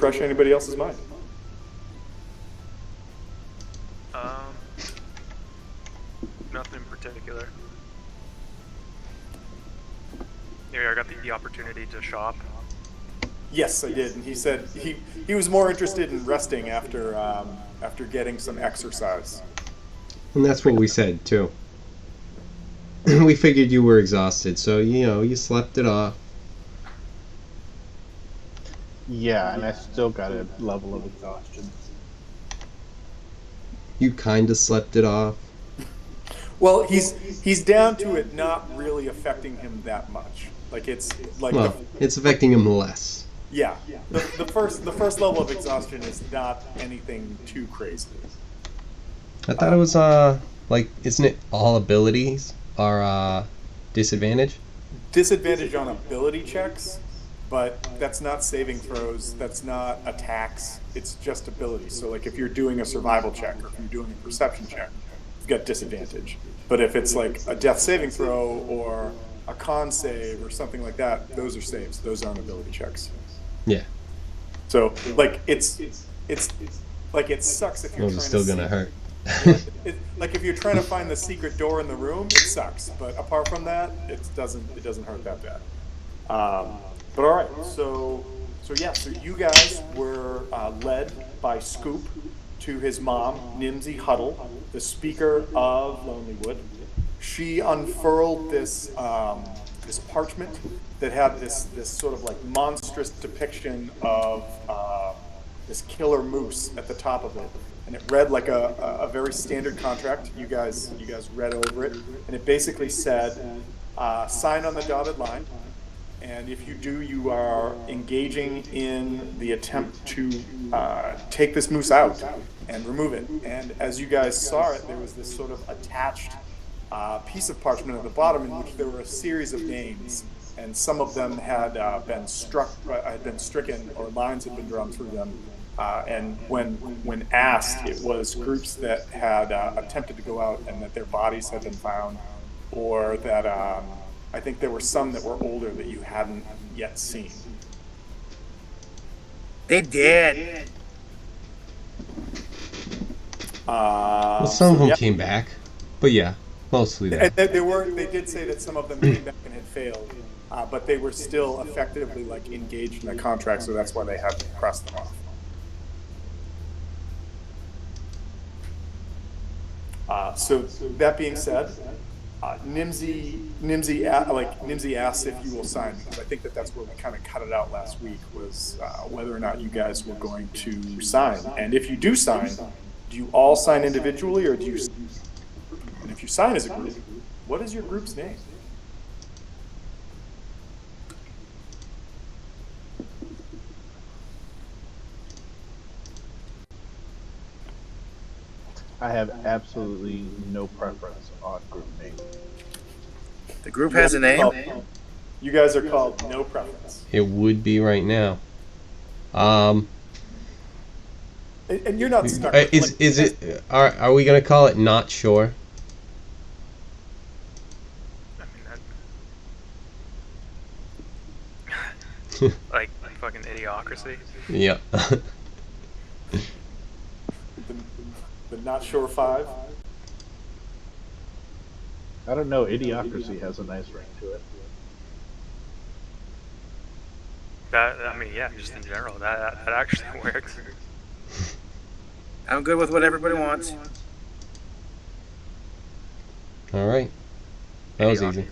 refresh anybody else's mind. Nothing in particular. Yeah, I got the opportunity to shop. Yes, I did, and he said he was more interested in resting after getting some exercise. And that's what we said too. We figured you were exhausted, so you slept it off. Yeah, and I still got a level of exhaustion. You kind of slept it off. Well, he's down to it not really affecting him that much. Like it's like it's affecting him less. Yeah, the first level of exhaustion is not anything too crazy. I thought it was isn't it all abilities are disadvantage? Disadvantage on ability checks, but that's not saving throws. That's not attacks. It's just abilities. So like if you're doing a survival check or if you're doing a perception check, you've got disadvantage. But if it's like a death saving throw or a con save or something like that, those are saves. Those aren't ability checks. Yeah. So like it's like it sucks if you're Those are still gonna hurt. Like if you're trying to find the secret door in the room, it sucks. But apart from that, it doesn't hurt that bad. But all right, so you guys were led by Scoop to his mom, Nimsy Huddle, the speaker of Lonelywood. She unfurled this parchment that had this sort of like monstrous depiction of this killer moose at the top of it, and it read like a very standard contract. You guys read over it, and it basically said, sign on the dotted line, and if you do, you are engaging in the attempt to take this moose out and remove it. And as you guys saw it, there was this sort of attached piece of parchment at the bottom in which there were a series of names, and some of them had been stricken, or lines had been drawn through them. And when asked, it was groups that had attempted to go out and that their bodies had been found, or that I think there were some that were older that you hadn't yet seen. They did. Well, some of them came back, but yeah, mostly that. And they did say that some of them came back and had failed, but they were still effectively like engaged in a contract, so that's why they had to cross them off. So that being said, Nimsy asks if you will sign, because I think that's where we kind of cut it out last week, was whether or not you guys were going to sign. And if you do sign, do you all sign individually, or do you? And if you sign as a group, what is your group's name? I have absolutely no preference on group name. The group has a name? You guys are called No Preference. It would be right now. And you're not stuck. Is it? Are we gonna call it Not Sure? I mean, like fucking idiocracy. Yeah. The Not Sure Five. I don't know, Idiocracy has a nice ring to it. Just in general, that actually works. I'm good with what everybody wants. All right. That was easy.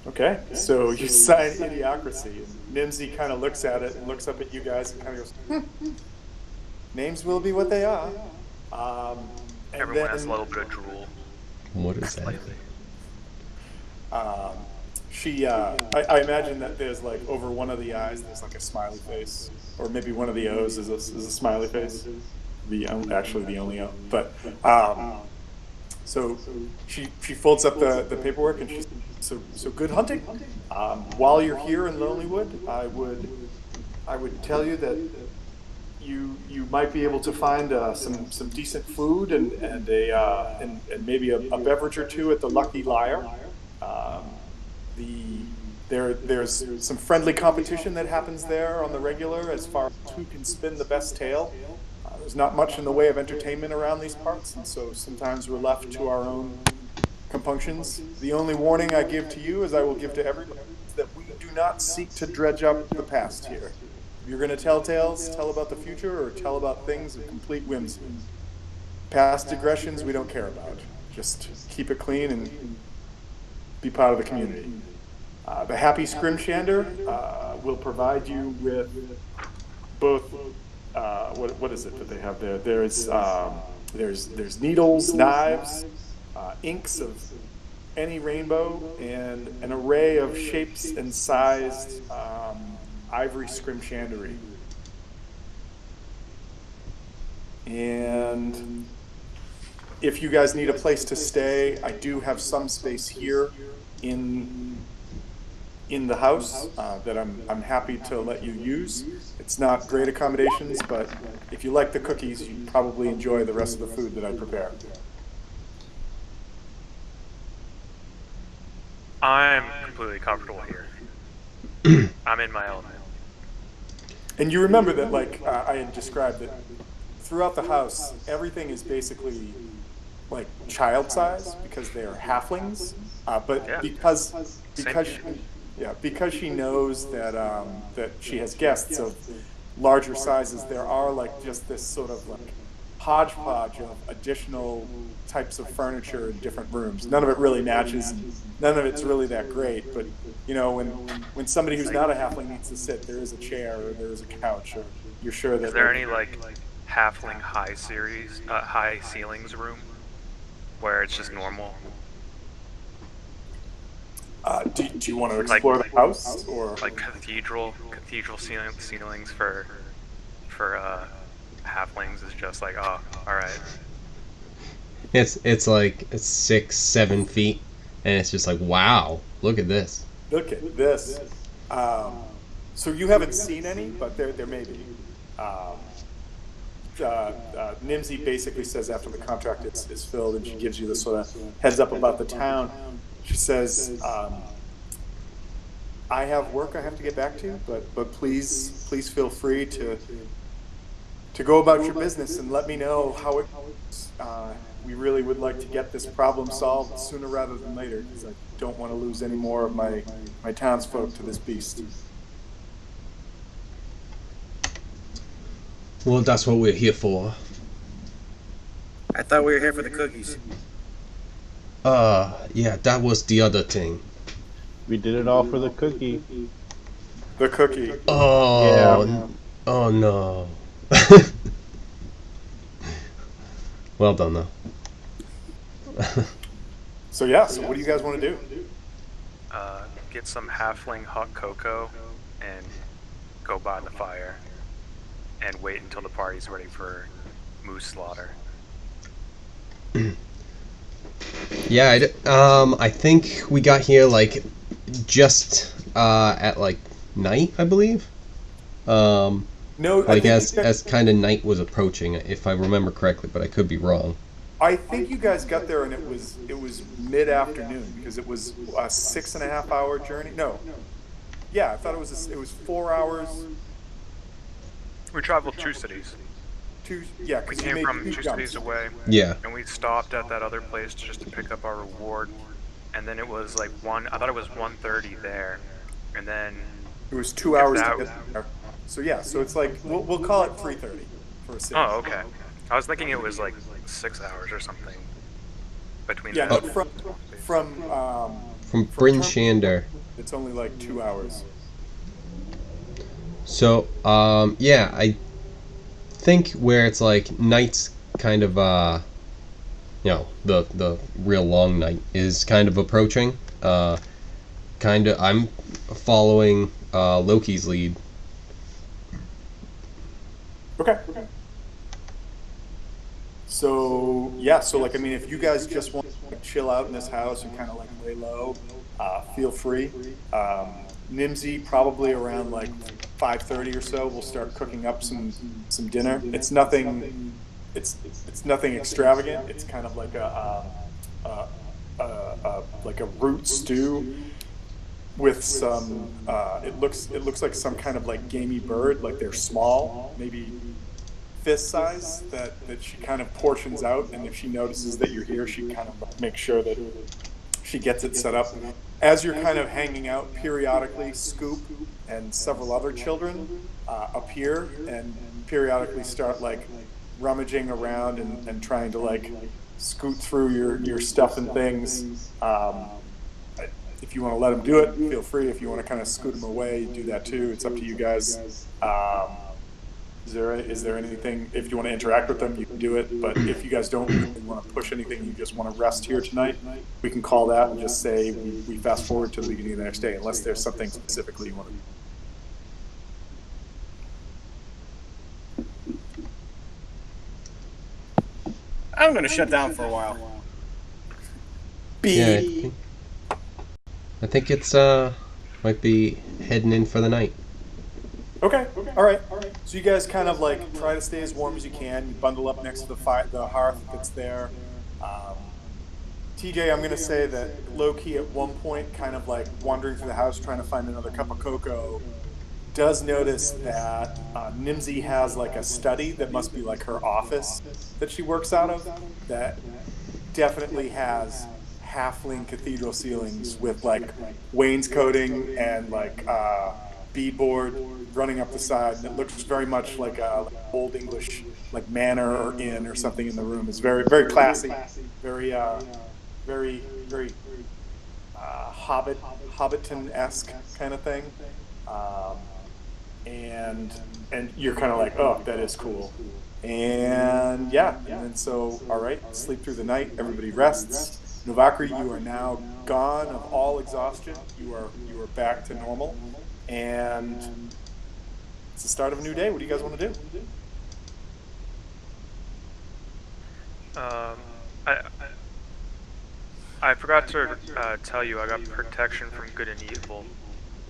Okay, so you sign Idiocracy, and Nimsy kind of looks at it and looks up at you guys and kind of goes, names will be what they are. Everyone has a little bit of drool. What is that? I imagine that there's like over one of the eyes there's like a smiley face, or maybe one of the O's is a smiley face. Actually the only O. But so she folds up the paperwork, and she's so good hunting. While you're here in Lonelywood, I would tell you that you might be able to find some decent food and maybe a beverage or two at the Lucky Liar. There's some friendly competition that happens there on the regular as far as who can spin the best tale. There's not much in the way of entertainment around these parts, and so sometimes we're left to our own compunctions. The only warning I give to you, as I will give to everybody, is that we do not seek to dredge up the past here. If you're going to tell tales, tell about the future or tell about things of complete whimsy. Past digressions we don't care about. Just keep it clean and be part of the community. The Happy Scrimshander will provide you with both. What is it that they have there? There's needles, knives, inks of any rainbow, and an array of shapes and sized ivory scrimshandery. And if you guys need a place to stay, I do have some space here in the house that I'm happy to let you use. It's not great accommodations, but if you like the cookies, you probably enjoy the rest of the food that I prepare. I'm completely comfortable here. I'm in my element. And you remember that, like I had described, that throughout the house, everything is basically like child size because they are halflings. But Yeah. because she knows that that she has guests of larger sizes, there are like just this sort of like hodgepodge of additional types of furniture in different rooms. None of it really matches. And none of it's really that great. But you know, when somebody who's not a halfling needs to sit, there is a chair or there is a couch, or you're sure that. Is there any like halfling high ceilings room where it's just normal? Do you want to explore the house, or like cathedral ceilings for halflings is just like, oh, all right. It's like 6-7 feet, and it's just like, wow, look at this. Look at this. So you haven't seen any, but there may be. Nimsy basically says after the contract is filled, and she gives you the sort of heads up about the town. She says, I have work I have to get back to, but please feel free to go about your business and let me know how it goes. We really would like to get this problem solved sooner rather than later, because I don't want to lose any more of my townsfolk to this beast. Well, that's what we're here for. I thought we were here for the cookies. Yeah, that was the other thing. We did it all for the cookie. The cookie. Oh, Yeah. oh no. Well done, though. So what do you guys want to do? Get some halfling hot cocoa and go by the fire and wait until the party's ready for moose slaughter. Yeah, I think we got here like just at like night, I believe. No, I Like think as kind of night was approaching, if I remember correctly, but I could be wrong. I think you guys got there and it was mid-afternoon, because it was a 6.5 hour journey. No, yeah, I thought it was 4 hours. We traveled 2 cities. We We came came from 2 cities away, Yeah. and we stopped at that other place just to pick up our reward. And then it was like I thought it was 1:30 there, and then It was 2 hours that- to get there. So it's like we'll call it 3:30 for a city. oh, okay. I was thinking it was like 6 hours or something between. Yeah, that. no, From Bryn Shander. it's only like 2 hours. So, yeah, I think where it's like night's kind of, the real long night is kind of approaching. I'm following Loki's lead. Okay. So like, I mean, if you guys just want to like, chill out in this house and kind of like lay low, feel free. Nimsy probably around like 5:30 or so we'll start cooking up some dinner. It's nothing extravagant. It's kind of like a root stew. with some. It looks like some kind of like gamey bird. Like they're small, maybe fist size. That she kind of portions out, and if she notices that you're here, she kind of makes sure that she gets it set up. As you're kind of hanging out, periodically, Scoop and several other children appear and periodically start like rummaging around and trying to like scoot through your stuff and things. If you want to let them do it, feel free. If you want to kind of scoot them away, do that too. It's up to you guys. Is there anything, if you want to interact with them, you can do it. But if you guys don't really want to push anything, you just want to rest here tonight, we can call that and just say we fast forward to the beginning of the next day, unless there's something specifically you want to do. I'm going to shut down for a while. Yeah, I think it's might be heading in for the night. Okay. All right. So you guys kind of like try to stay as warm as you can. You bundle up next to the hearth that's there. TJ, I'm going to say that low key at one point, kind of like wandering through the house trying to find another cup of cocoa, does notice that Nimsy has like a study that must be like her office that she works out of that definitely has halfling cathedral ceilings with like wainscoting and like beadboard running up the side, and it looks very much like a old English like manor or inn or something in the room. It's very, very classy, very Hobbiton-esque kind of thing. And you're kind of like, oh, that is cool. And yeah, and then so, all right, sleep through the night, everybody rests. Novakri, you are now gone of all exhaustion. You are back to normal. And it's the start of a new day. What do you guys want to do? I forgot to tell you I got protection from good and evil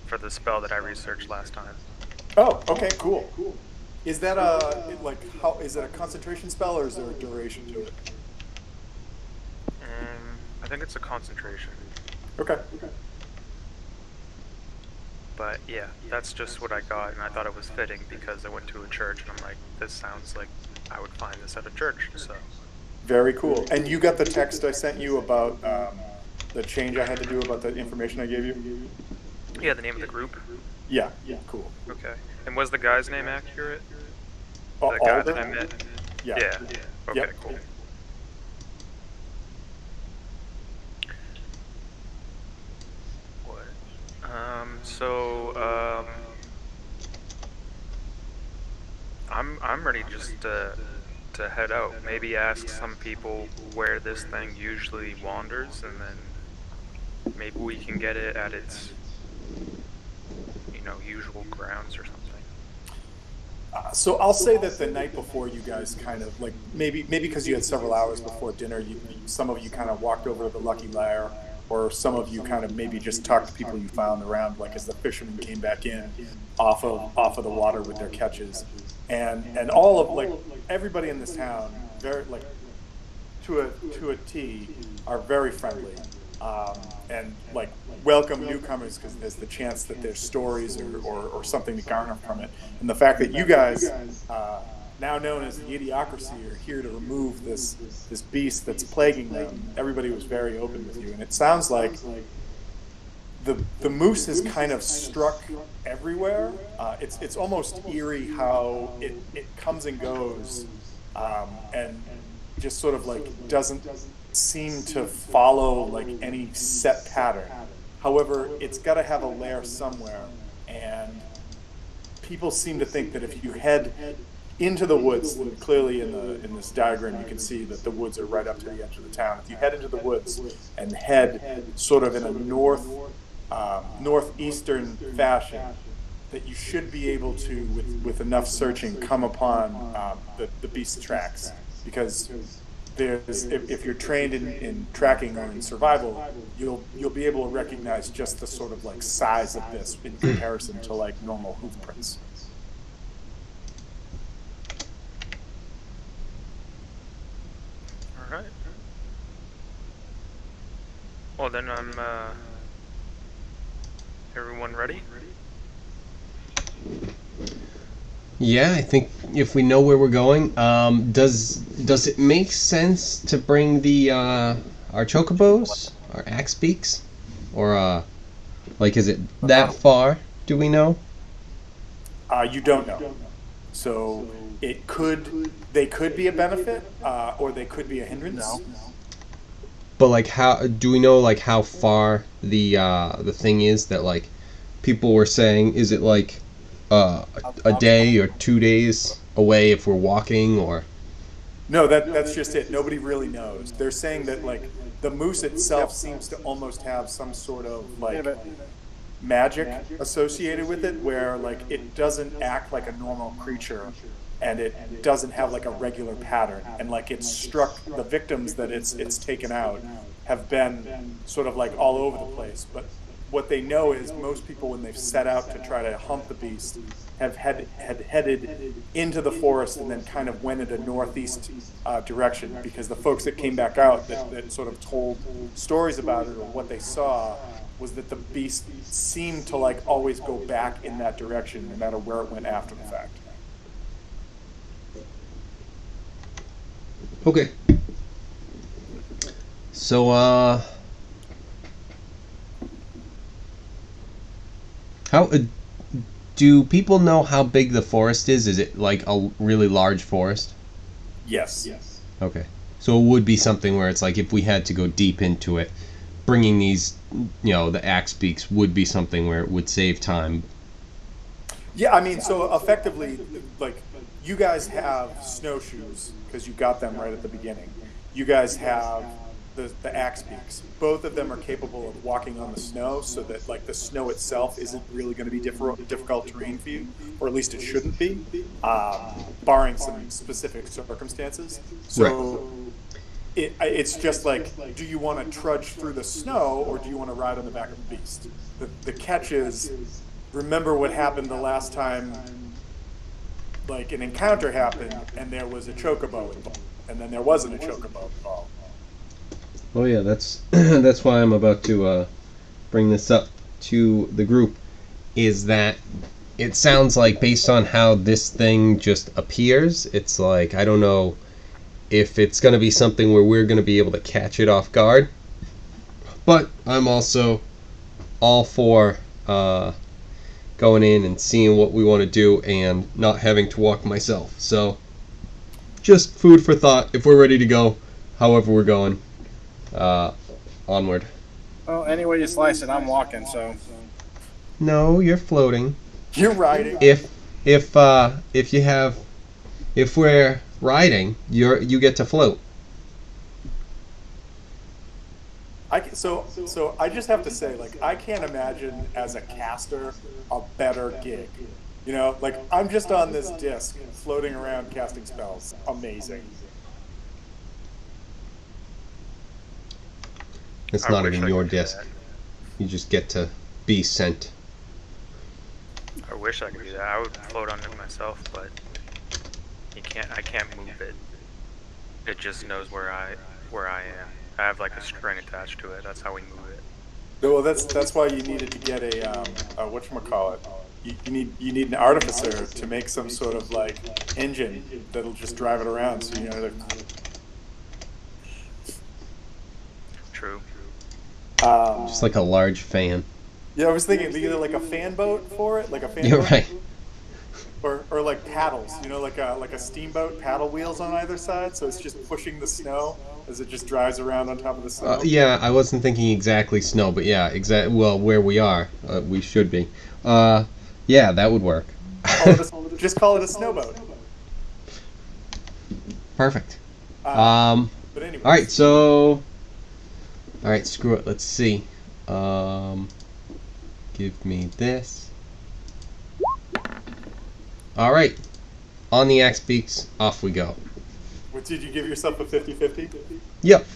for the spell that I researched last time. Oh, okay, cool. Is that is it a concentration spell or is there a duration to it? I think it's a concentration. Okay. But yeah, that's just what I got, and I thought it was fitting because I went to a church and I'm like, this sounds like I would find this at a church, so. Very cool. And you got the text I sent you about the change I had to do about the information I gave you? Yeah, the name of the group? Yeah, cool. Okay. And was the guy's name accurate? The guy that I met? Yeah. Okay, Yep. cool. What? I'm ready just to head out. Maybe ask some people where this thing usually wanders, and then maybe we can get it at its, usual grounds or something. So I'll say that the night before, you guys kind of like maybe because you had several hours before dinner, some of you kind of walked over to the Lucky Lair, or some of you kind of maybe just talked to people you found around, like as the fishermen came back in off of the water with their catches, and all of like everybody in this town, very like to a T, are very friendly. And like welcome newcomers because there's the chance that there's stories or something to garner from it. And the fact that you guys, now known as the Idiocracy, are here to remove this beast that's plaguing them, everybody was very open with you. And it sounds like the moose has kind of struck everywhere. It's almost eerie how it comes and goes, and just sort of like doesn't seem to follow like any set pattern. However, it's got to have a lair somewhere, and people seem to think that if you head into the woods, and clearly in this diagram you can see that the woods are right up to the edge of the town. If you head into the woods and head sort of in a northeastern fashion, that you should be able to, with enough searching, come upon the beast's tracks, because if you're trained in tracking or in survival, you'll be able to recognize just the sort of like size of this in comparison to like normal hoof prints. All right. Well, then Everyone ready? Yeah, I think if we know where we're going, does it make sense to bring the our chocobos, our axe beaks, or like is it that far? Do we know? You don't know. So they could be a benefit, or they could be a hindrance. No. But like, how do we know like how far the thing is that like people were saying? Is it like a day or 2 days away if we're walking, or? No, that's just it. Nobody really knows. They're saying that like the moose itself seems to almost have some sort of like magic associated with it, where like it doesn't act like a normal creature, and it doesn't have like a regular pattern, and like it's struck the victims that it's taken out have been sort of like all over the place. But what they know is most people, when they've set out to try to hunt the beast, have headed into the forest and then kind of went in a northeast direction, because the folks that came back out that sort of told stories about it, or what they saw, was that the beast seemed to like always go back in that direction no matter where it went after the fact. Okay. So how do people know how big the forest is? Is it like a really large forest? Yes. Okay. So it would be something where it's like if we had to go deep into it, bringing these, the axe beaks would be something where it would save time. Yeah, I mean, so effectively, like, you guys have snowshoes because you got them right at the beginning. You guys have the axe beaks. Both of them are capable of walking on the snow, so that like the snow itself isn't really going to be difficult terrain for you, or at least it shouldn't be, barring some specific circumstances. So it's just like, do you want to trudge through the snow, or do you want to ride on the back of the beast? The catch is, remember what happened the last time, like an encounter happened and there was a chocobo involved, and then there wasn't a chocobo involved. Oh yeah, that's that's why I'm about to bring this up to the group, is that it sounds like, based on how this thing just appears, it's like, I don't know if it's going to be something where we're going to be able to catch it off guard, but I'm also all for going in and seeing what we want to do and not having to walk myself. So just food for thought if we're ready to go, however we're going. Onward. Well, any way you slice it, I'm walking, so. No, you're floating. You're riding. If we're riding, you get to float. So I just have to say, like, I can't imagine as a caster a better gig. Like, I'm just on this disc floating around casting spells. Amazing. It's I not wish even I your could do disc. that. You just get to be sent. I wish I could do that. I would float on it myself, but I can't move it. It just knows where I am. I have like a string attached to it. That's how we move it. Well, that's why you needed to get a whatchamacallit. You need an artificer to make some sort of like engine that'll just drive it around. So True. Just like a large fan. Yeah, I was thinking either like a fan boat for it, like a fan You're boat, right. or like paddles. Like a steamboat, paddle wheels on either side. So it's just pushing the snow as it just drives around on top of the snow. Yeah, I wasn't thinking exactly snow, but yeah, well, where we are, we should be. Yeah, that would work. Just call it a snowboat. Perfect. But anyway. All right, so. All right, screw it. Let's see. Give me this. All right, on the axe beaks, off we go. What, did you give yourself a 50-50? Yep.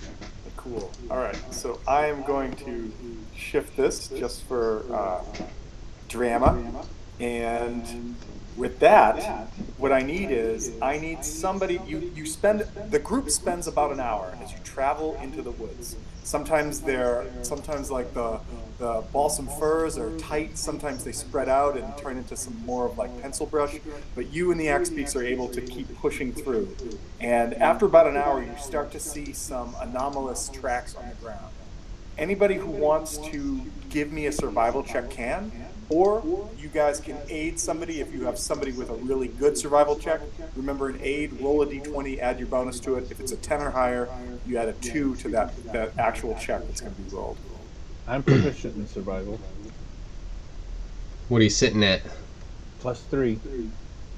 Cool. All right, so I am going to shift this just for drama. And with that, what I need somebody. You spend the group spends about an hour as you travel into the woods. Sometimes like the balsam firs are tight. Sometimes they spread out and turn into some more of like pencil brush. But you and the axe beaks are able to keep pushing through. And after about an hour, you start to see some anomalous tracks on the ground. Anybody who wants to give me a survival check can, or you guys can aid somebody if you have somebody with a really good survival check. Remember, an aid, roll a d20, add your bonus to it. If it's a 10 or higher, you add a 2 to that actual check that's going to be rolled. I'm proficient in survival. What are you sitting at? +3.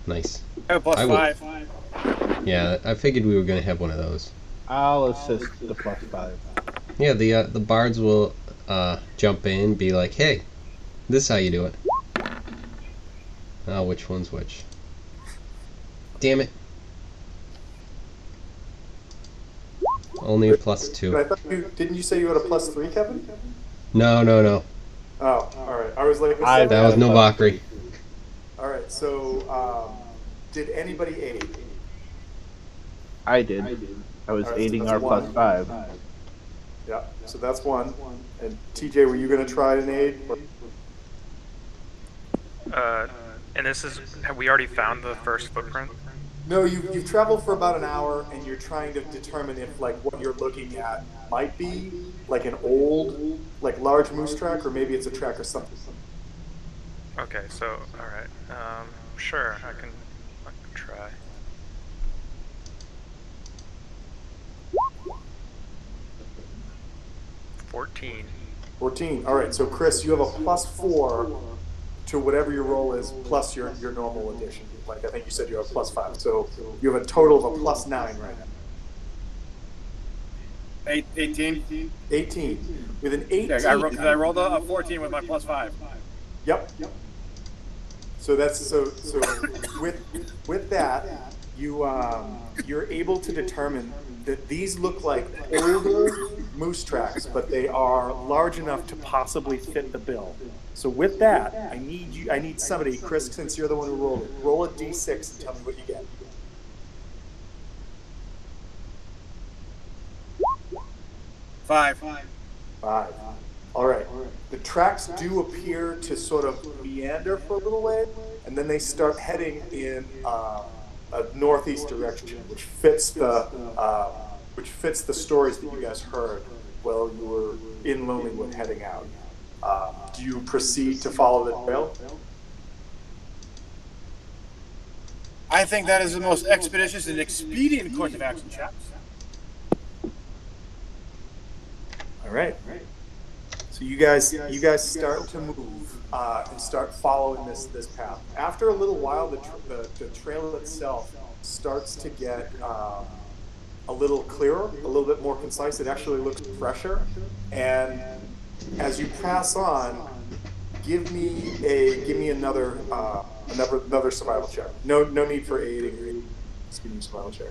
Nice. I have I will- +5. Yeah, I figured we were gonna have one of those. I'll assist the +5. Yeah, the bards will jump in, be like, "Hey, this is how you do it." Oh, which one's which? Damn it! Only a +2. But I thought didn't you say you had a +3, Kevin? No. Oh, all right. I was like, That was no Valkyrie. All right. So, did anybody aid? I did. I was All right, so aiding that's our one. +5. Yeah. So that's one. And TJ, were you going to try an aid? And this is, have we already found the first footprint? No, you've traveled for about an hour, and you're trying to determine if like what you're looking at might be like an old, like large moose track, or maybe it's a track or something. Okay, so, alright. Sure, I can try. $14. 14. All right. So Chris, you have a +4 to whatever your roll is, plus your normal addition. Like I think you said you have a +5, so you have a total of a +9 right now. 18. 18. With an 18. Yeah, I rolled a 14 with my +5. Yep. So that's so with that, you're able to determine that these look like older moose tracks, but they are large enough to possibly fit the bill. So with that, I need somebody, Chris, since you're the one who rolled it, roll a d6 and tell me what you get. 5. 5. All right. The tracks do appear to sort of meander for a little way, and then they start heading in a northeast direction, which fits the stories that you guys heard while you were in Lonelywood heading out. Do you proceed to follow the trail? I think that is the most expeditious and expedient course of action, chaps. All right. So you guys start to move and start following this path. After a little while, the trail itself starts to get a little clearer, a little bit more concise. It actually looks fresher. And as you pass on, give me another survival check. No need for aiding or anything. Just give me a survival check.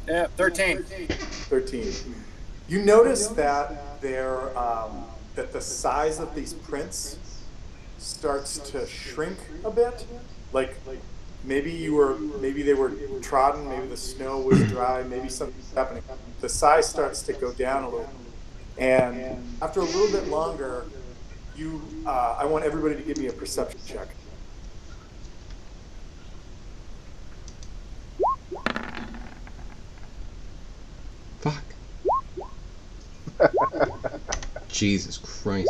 Yeah, 13. 13. You notice that that the size of these prints starts to shrink a bit. Like maybe they were trodden, maybe the snow was dry, maybe something's happening. The size starts to go down a little. And after a little bit longer, I want everybody to give me a perception check. Fuck. Jesus Christ.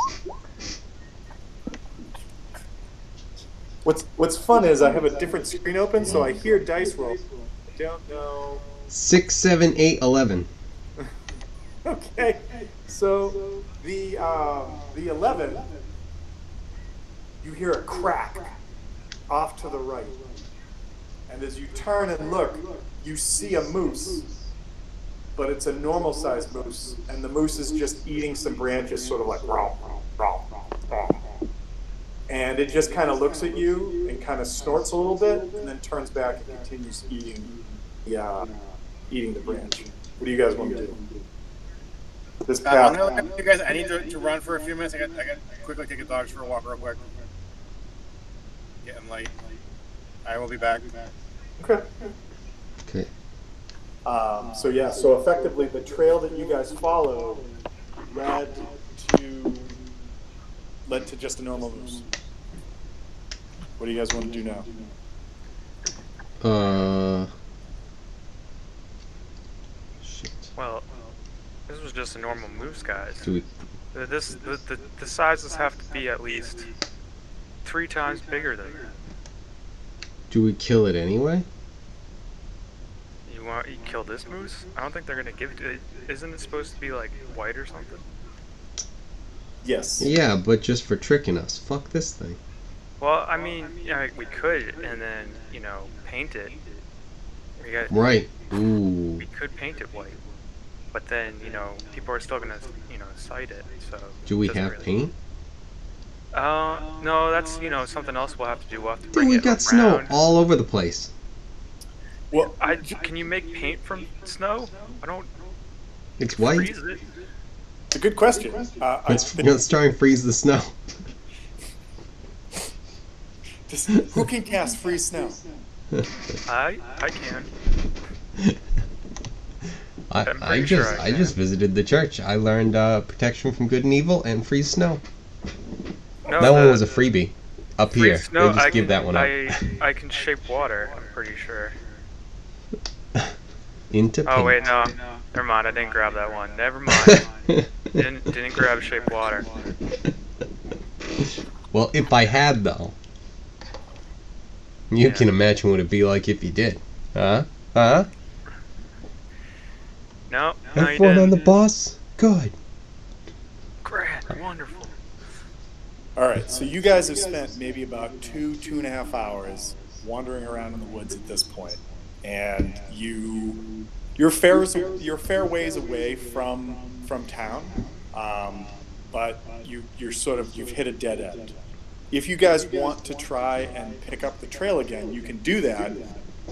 What's fun is I have a different screen open, so I hear dice rolls. I don't know. 6, 7, 8, 11. Okay, so the 11, you hear a crack off to the right, and as you turn and look, you see a moose, but it's a normal sized moose, and the moose is just eating some branches, sort of like raw, raw, raw. And it just kind of looks at you and kind of snorts a little bit, and then turns back and continues eating eating the branch. What do you guys want to do? This I'm path. gonna look at you guys. I need to run for a few minutes. I got quickly take the dogs for a walk real quick. Getting late. I will be back. Okay. Okay. So yeah, so effectively the trail that you guys followed led to just a normal moose. What do you guys want to do now? Shit. Well, this was just a normal moose, guys. Do we? The sizes have to be at least 3 times bigger than that. Do we kill it anyway? You kill this moose? I don't think they're gonna give it to it. Isn't it supposed to be like white or something? Yes. Yeah, but just for tricking us. Fuck this thing. Well, I mean, we could, and then paint it. Right. Ooh. We could paint it white, but then people are still gonna cite it. So Do we it doesn't have really- paint? No, that's something else we'll have to do. We'll have to Dude, bring we it got snow around. all over the place. Well, Can you make paint from snow? I don't It's white. freeze it. it's a good question. Let's try and freeze the snow. Who can cast freeze snow? I can. I'm I pretty sure just I I can. just visited the church. I learned protection from good and evil and freeze snow. No, That one was a freebie. Up here, freeze snow. they just I give can, that one up. I can shape water. I'm pretty sure. Into Oh paint. wait, no. Never mind. I didn't grab that one. Never mind. didn't grab shape water. Well, if I had though, you can imagine what it'd be like if you did, huh? Huh? No, you Have fun on the didn't. bus. Good. Grand, wonderful. All right, so you guys have spent maybe about 2.5 hours wandering around in the woods at this point, and you're fair ways away from town, but you've hit a dead end. If you guys want to try and pick up the trail again, you can do that,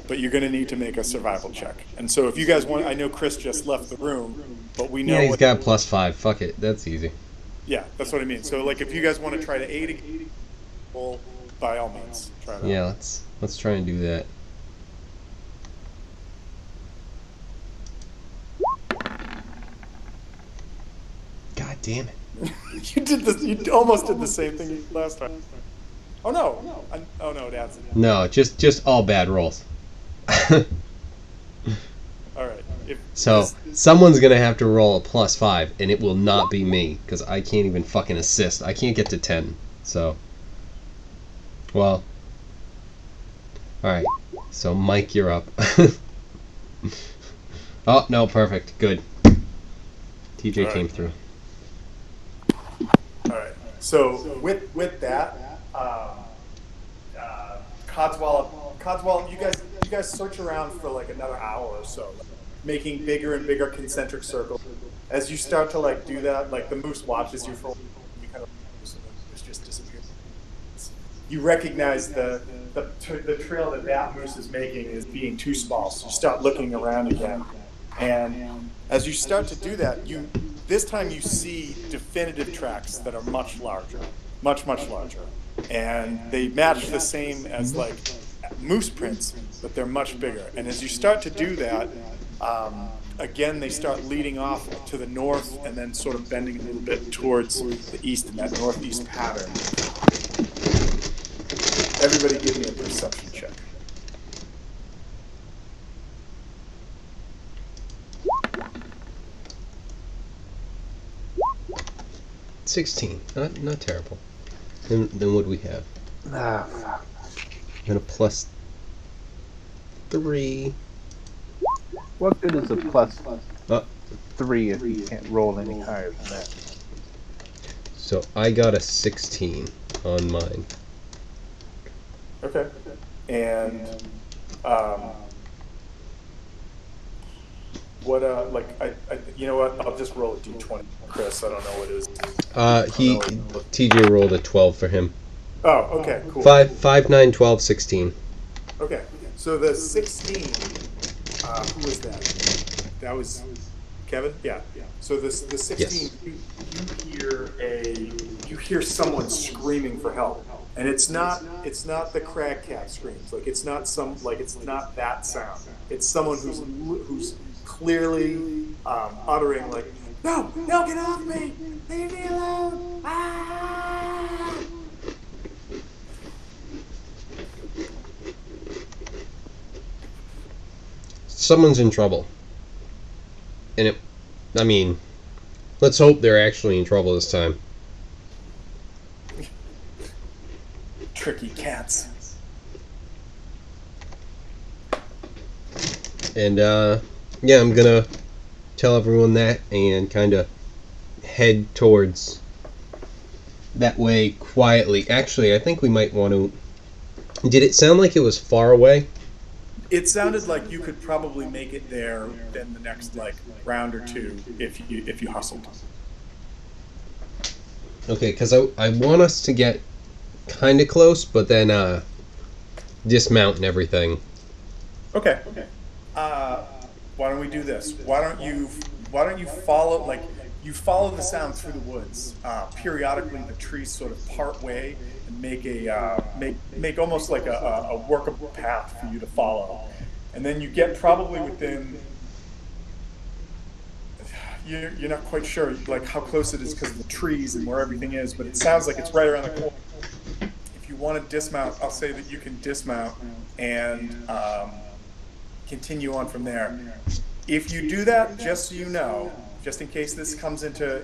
but you're going to need to make a survival check. And so if you guys want, I know Chris just left the room, but we know Yeah, he's got +5. Fuck it, that's easy. Yeah, that's what I mean. So, like, if you guys want to try to aid, well, by all means, try that. Yeah, let's try and do that. God damn it. You did this. You almost did the same thing last time. Oh no! Oh no, Dad's. No, just all bad rolls. All right. So someone's gonna have to roll a +5, and it will not be me because I can't even fucking assist. I can't get to 10. So, well, all right. So Mike, you're up. Oh no, perfect, good. TJ All right. came through. All right. So with that, Codswallop, you guys search around for like another hour or so, making bigger and bigger concentric circles. As you start to like do that, like the moose watches you for a while, and you kind of moose just disappears. You recognize the trail that moose is making is being too small, so you start looking around again. And as you start to do that, this time you see definitive tracks that are much larger, much larger, and they match the same as like moose prints, but they're much bigger. And as you start to do that, again they start leading off to the north and then sort of bending a little bit towards the east in that northeast pattern. Everybody, give me a perception check. 16. Not terrible. Then what do we have? Fuck. And a +3. What good is a Uh, +3 if you can't roll any higher than that? So I got a 16 on mine. Okay. And what you know what? I'll just roll a d20, Chris. I don't know what it is. TJ rolled a 12 for him. Oh, okay, cool. 5, 9, 12, 16. Okay, so the 16 Who was that? That was Kevin. Yeah. So the 16, Yes. you hear someone screaming for help, and it's not the crag cat screams. Like it's not that sound. It's someone who's clearly uttering like, no, get off me, leave me alone. Ah! Someone's in trouble. And let's hope they're actually in trouble this time. Tricky cats. And yeah, I'm gonna tell everyone that and kind of head towards that way quietly. Actually, I think we might want to. Did it sound like it was far away? It sounded like you could probably make it there in the next round or two if you hustled. Okay, because I want us to get kind of close, but then dismount and everything. Okay. Why don't we do this? Why don't you follow you follow the sound through the woods? Periodically, the trees sort of part way and make make almost like a workable path for you to follow, and then you get probably within. You're not quite sure how close it is because of the trees and where everything is, but it sounds like it's right around the corner. If you want to dismount, I'll say that you can dismount and continue on from there. If you do that, just so you know, just in case this comes into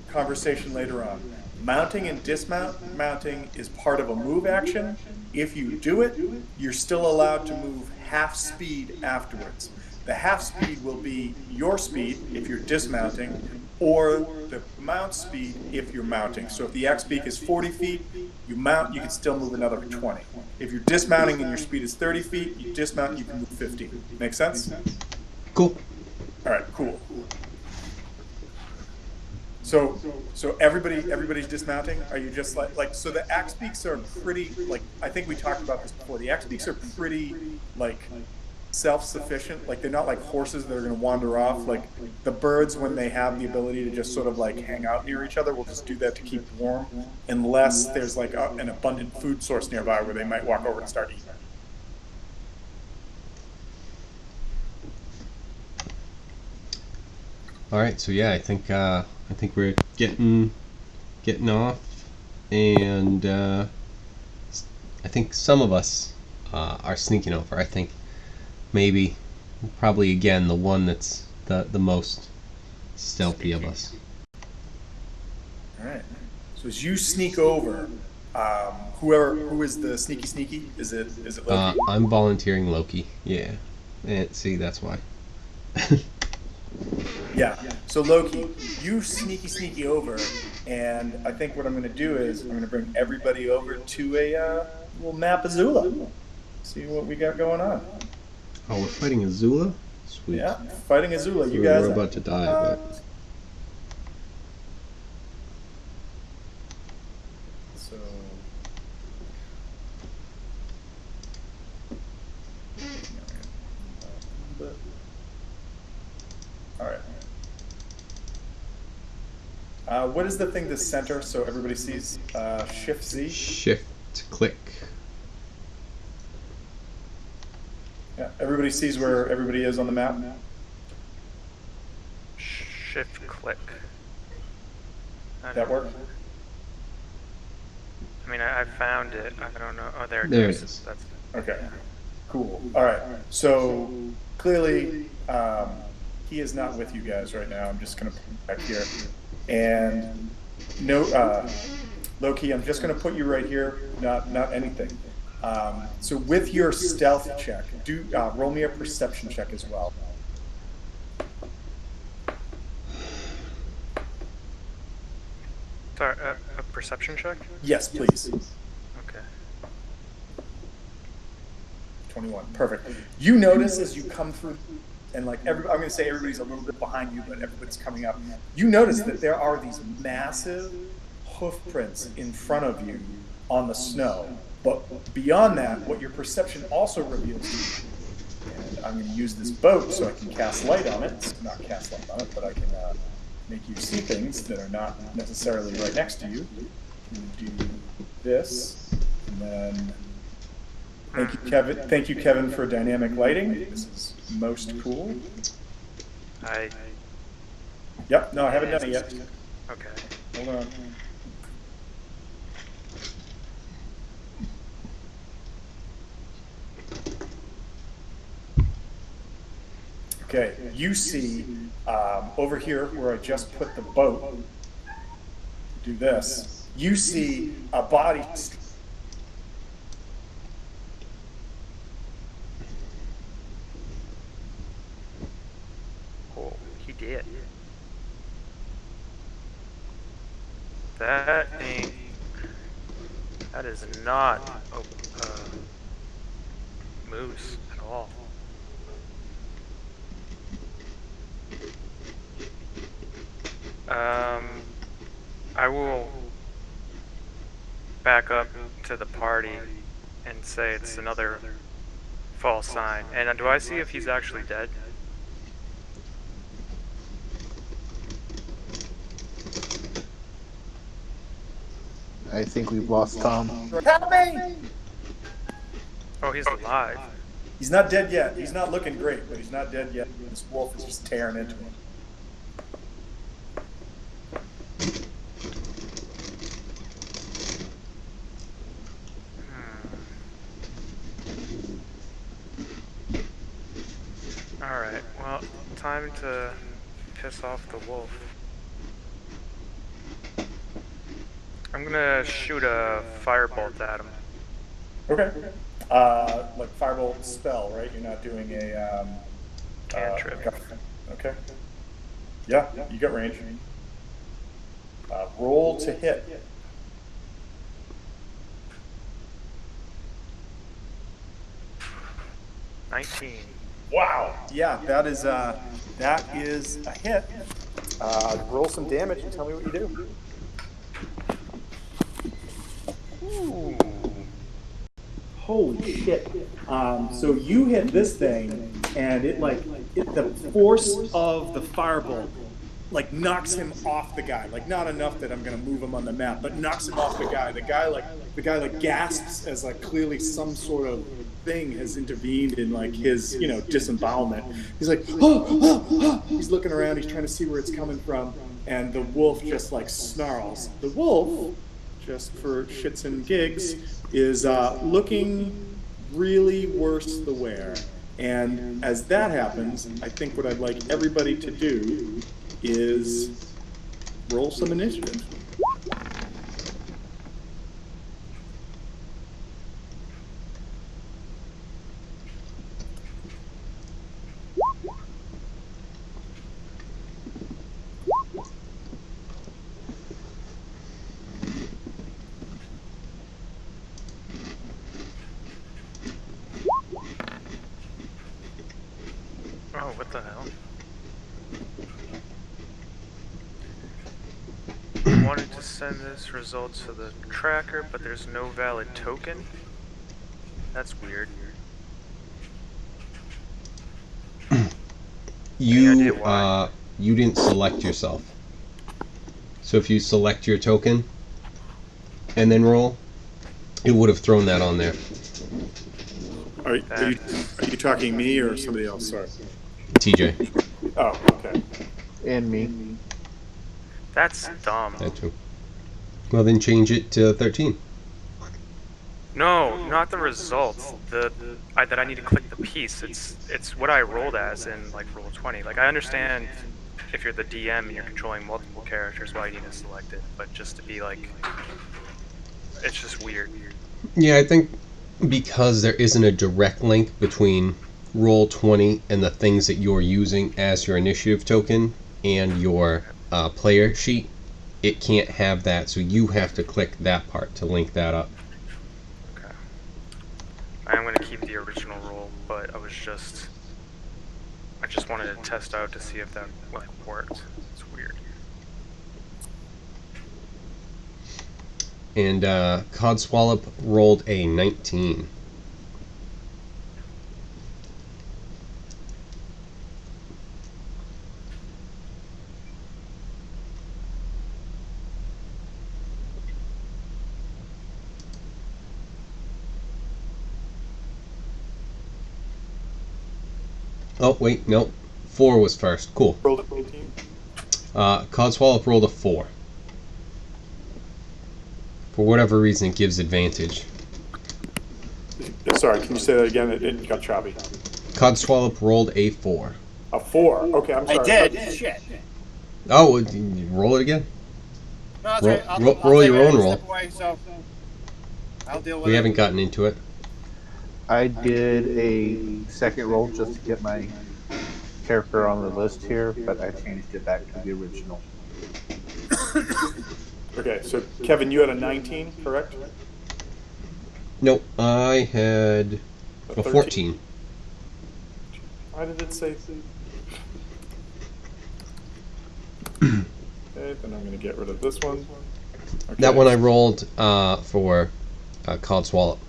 conversation later on, mounting and dismounting is part of a move action. If you do it, you're still allowed to move half speed afterwards. The half speed will be your speed if you're dismounting, or the mount speed if you're mounting. So if the X peak is 40 feet, you mount, you can still move another 20. If you're dismounting and your speed is 30 feet, you dismount, you can move 15. Make sense? Cool. All right, cool. So everybody's dismounting. Are you just so the axe beaks are pretty I think we talked about this before. The axe beaks are pretty self-sufficient. They're not like horses that are going to wander off. The birds, when they have the ability to just sort of hang out near each other, will just do that to keep warm, unless there's an abundant food source nearby where they might walk over and start eating. All right, so yeah, I think we're getting off, and I think some of us are sneaking over. I think probably again the one that's the most stealthy of us. All right. So as you sneak over, who is the sneaky? Is it Loki? I'm volunteering Loki. Yeah. And see, that's why. Yeah. So Loki, you sneaky over, and I think what I'm going to do is I'm going to bring everybody over to a little map of Zula. See what we got going on. Oh, we're fighting Azula? Sweet. Yeah, fighting Azula. So You guys we're about to die, but so. All right. What is the thing to center so everybody sees? Shift Z? shift click. Yeah, everybody sees where everybody is on the map? Shift click. That work? I mean, I found it. I don't know. Oh, there it There goes. it is. That's, Okay, cool. All right, so clearly he is not with you guys right now. I'm just going to put him back here. And no, Loki, I'm just going to put you right here, not anything. So with your stealth check, roll me a perception check as well. sorry, a perception check? Yes, please. Okay. 21. Perfect. You notice as you come through, and I'm going to say everybody's a little bit behind you, but everybody's coming up. You notice that there are these massive hoof prints in front of you on the snow. But beyond that, what your perception also reveals to you, and I'm going to use this boat so I can cast light on it. So not cast light on it, but I can make you see things that are not necessarily right next to you. I'm going to do this, and then thank you, Kevin. Thank you, Kevin, for dynamic lighting. This is most cool. Yep. No, I haven't done it yet. Okay. Hold on. Okay, you see over here where I just put the boat, do this, you see a body. Oh, he did. That ain't. That is not a moose at all. I will back up to the party and say it's another false sign. And do I see if he's actually dead? I think we've lost Tom. Help me! Oh, he's alive. He's not dead yet. He's not looking great, but he's not dead yet. This wolf is just tearing into him. Alright, well, time to piss off the wolf. I'm gonna shoot a firebolt at him. Okay. Like firebolt spell, right? You're not doing a Cantrip. Okay. Yeah, you got range. Roll to hit. $19. Wow. Yeah, that is a hit. Roll some damage and tell me what you do. Ooh. Holy shit. So you hit this thing, and the force of the firebolt, like, knocks him off the guy. Like, not enough that I'm going to move him on the map, but knocks him off the guy. The guy gasps as, like, clearly some sort of thing has intervened in, like, his, disembowelment. He's like, oh. He's looking around. He's trying to see where it's coming from. And the wolf just, like, snarls. The wolf, just for shits and gigs, is looking really worse the wear. And as that happens, I think what I'd like everybody to do is roll some initiative. Oh, what the hell? I wanted to send this result to the tracker, but there's no valid token. That's weird. You idea why? You didn't select yourself. So if you select your token and then roll, it would have thrown that on there. Are you talking me or somebody else? Sorry. TJ. Oh, okay. And me. That's dumb. That too. Well, then change it to 13. No, not the result. That I need to click the piece. It's what I rolled as in like roll 20. Like I understand if you're the DM and you're controlling multiple characters, why you need to select it. But just to be like, it's just weird. Yeah, I think because there isn't a direct link between roll 20 and the things that you're using as your initiative token and your player sheet, it can't have that. So you have to click that part to link that up. Okay. I'm gonna keep the original roll, but I just wanted to test out to see if that worked. It's weird. And Codswallop rolled a 19. Oh, wait, no. 4 was first. Cool. Rolled a 18. Codswallop rolled a 4. For whatever reason, it gives advantage. Sorry, can you say that again? It got choppy. Codswallop rolled a 4. A 4. Okay, I'm sorry. I did. Shit. Oh, you roll it again? No, that's Roll- right. I'll roll take your it own and roll. step away, so I'll deal with We it. haven't gotten into it. I did a second roll just to get my character on the list here, but I changed it back to the original. Okay, so Kevin, you had a 19, correct? Nope, I had a 14. Why did it say? Okay, then I'm going to get rid of this one. Okay. That one I rolled for Codswallop.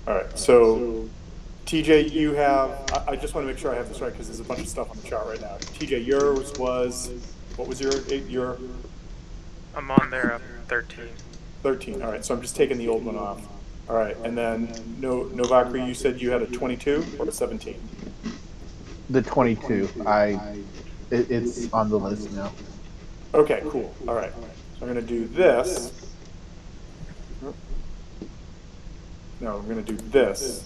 All right, so TJ, you have. I just want to make sure I have this right because there's a bunch of stuff on the chart right now. TJ, yours was. What was your? I'm on there. I'm 13. 13. All right, so I'm just taking the old one off. All right, and then Novakri, you said you had a 22 or a 17? The 22. It's on the list now. Okay, cool. All right, so I'm going to do this. No, I'm going to do this.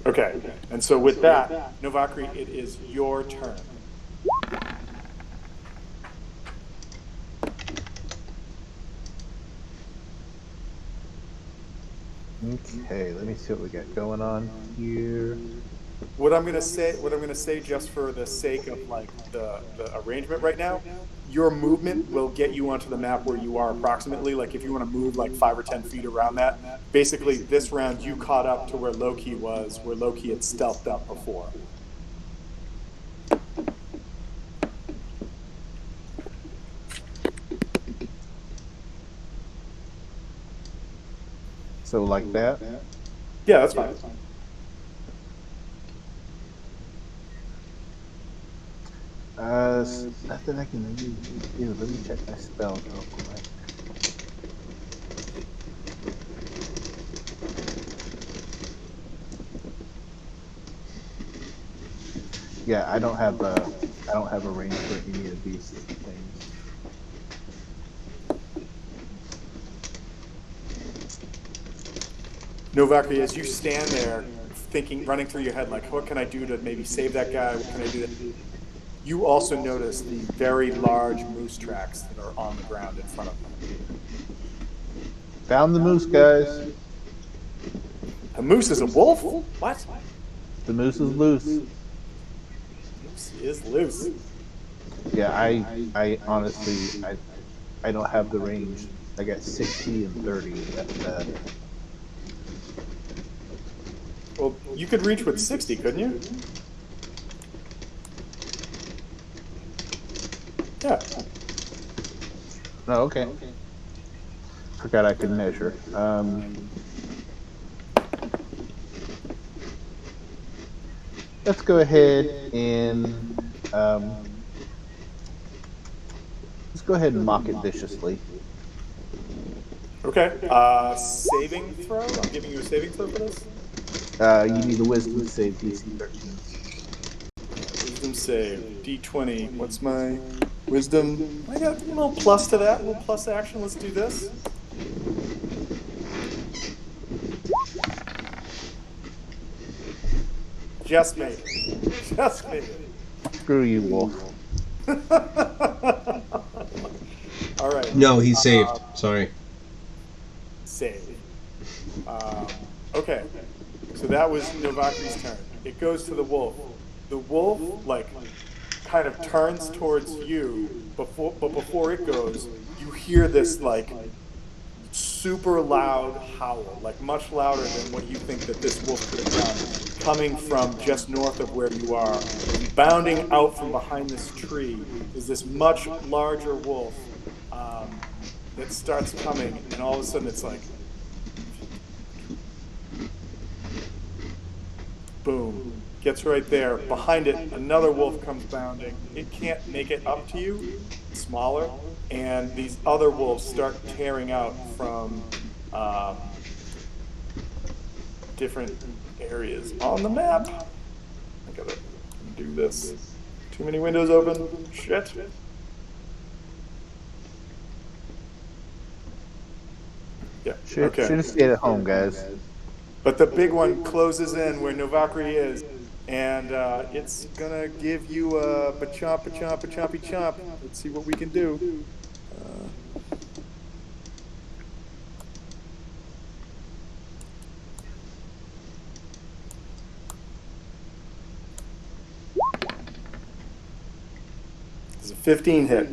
Okay, and so with that, Novakri, it is your turn. Okay, let me see what we got going on here. What I'm gonna say, just for the sake of like the arrangement right now, your movement will get you onto the map where you are approximately. Like if you want to move like 5 or 10 feet around that, basically this round you caught up to where Loki was, where Loki had stealthed up before. So like that. Yeah, that's fine. Nothing I can do. Let me check my spells real quick. Yeah, I don't have a range for any of these things. Novakri, as you stand there, thinking, running through your head, like, what can I do to maybe save that guy? What can I do to... You also notice the very large moose tracks that are on the ground in front of them. Found the moose, guys. A moose is a wolf? What? The moose is loose. Moose is loose. Yeah, I honestly, I don't have the range. I got 60 and 30. That's bad. Well, you could reach with 60, couldn't you? Yeah. No, okay. Forgot I could measure. Let's go ahead and mock it viciously. Okay. Saving throw? I'm giving you a saving throw for this? You need a wisdom save DC 13. Wisdom save. D20. What's my wisdom? I got a little plus to that. A little plus action. Let's do this. Just made it. Just made it. Screw you, Wolf. All right. No, he's saved. Sorry. Save. Okay. So that was Novakri's turn. It goes to the wolf. The wolf, like, kind of turns towards you, but before it goes, you hear this, like, super loud howl, like much louder than what you think that this wolf could have done, coming from just north of where you are. And bounding out from behind this tree is this much larger wolf that starts coming, and all of a sudden it's like, boom, gets right there. Behind it, another wolf comes bounding. It can't make it up to you, it's smaller, and these other wolves start tearing out from different areas on the map. I gotta do this. Too many windows open. Shit. Yeah. Should Okay. have stayed at home, guys. But the big one closes in where Novakri is, and it's gonna give you a ba-chomp, ba-chomp, ba-chompy chomp. Let's see what we can do. It's a 15 hit.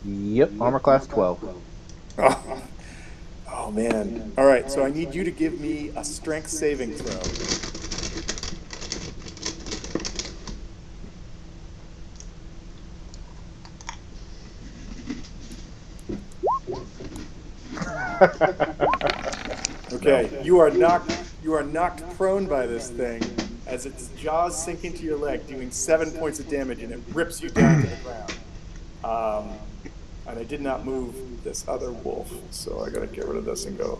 Yep, armor class 12. Oh. Oh man. All right, so I need you to give me a strength saving throw. Okay, you are knocked prone by this thing as its jaws sink into your leg, doing 7 points of damage, and it rips you down to the ground. And I did not move this other wolf, so I gotta get rid of this and go.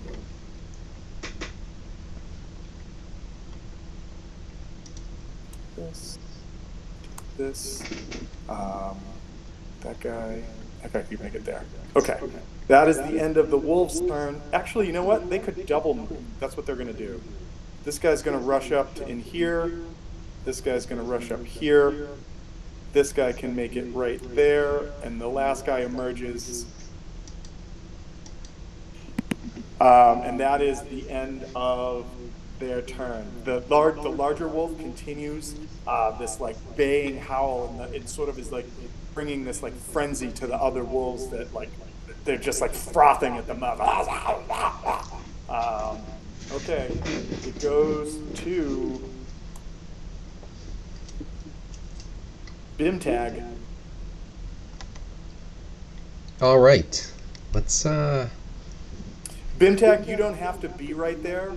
This, that guy can make it there. Okay, that is the end of the wolf's turn. Actually, you know what? They could double move. That's what they're gonna do. This guy's gonna rush up to in here. This guy's gonna rush up here. This guy can make it right there, and the last guy emerges. And that is the end of their turn. The larger wolf continues this like baying howl, and it sort of is like bringing this like frenzy to the other wolves that like they're just like frothing at the mouth. Okay, it goes to Bimtag. All right. Let's Bimtag, you don't have to be right there.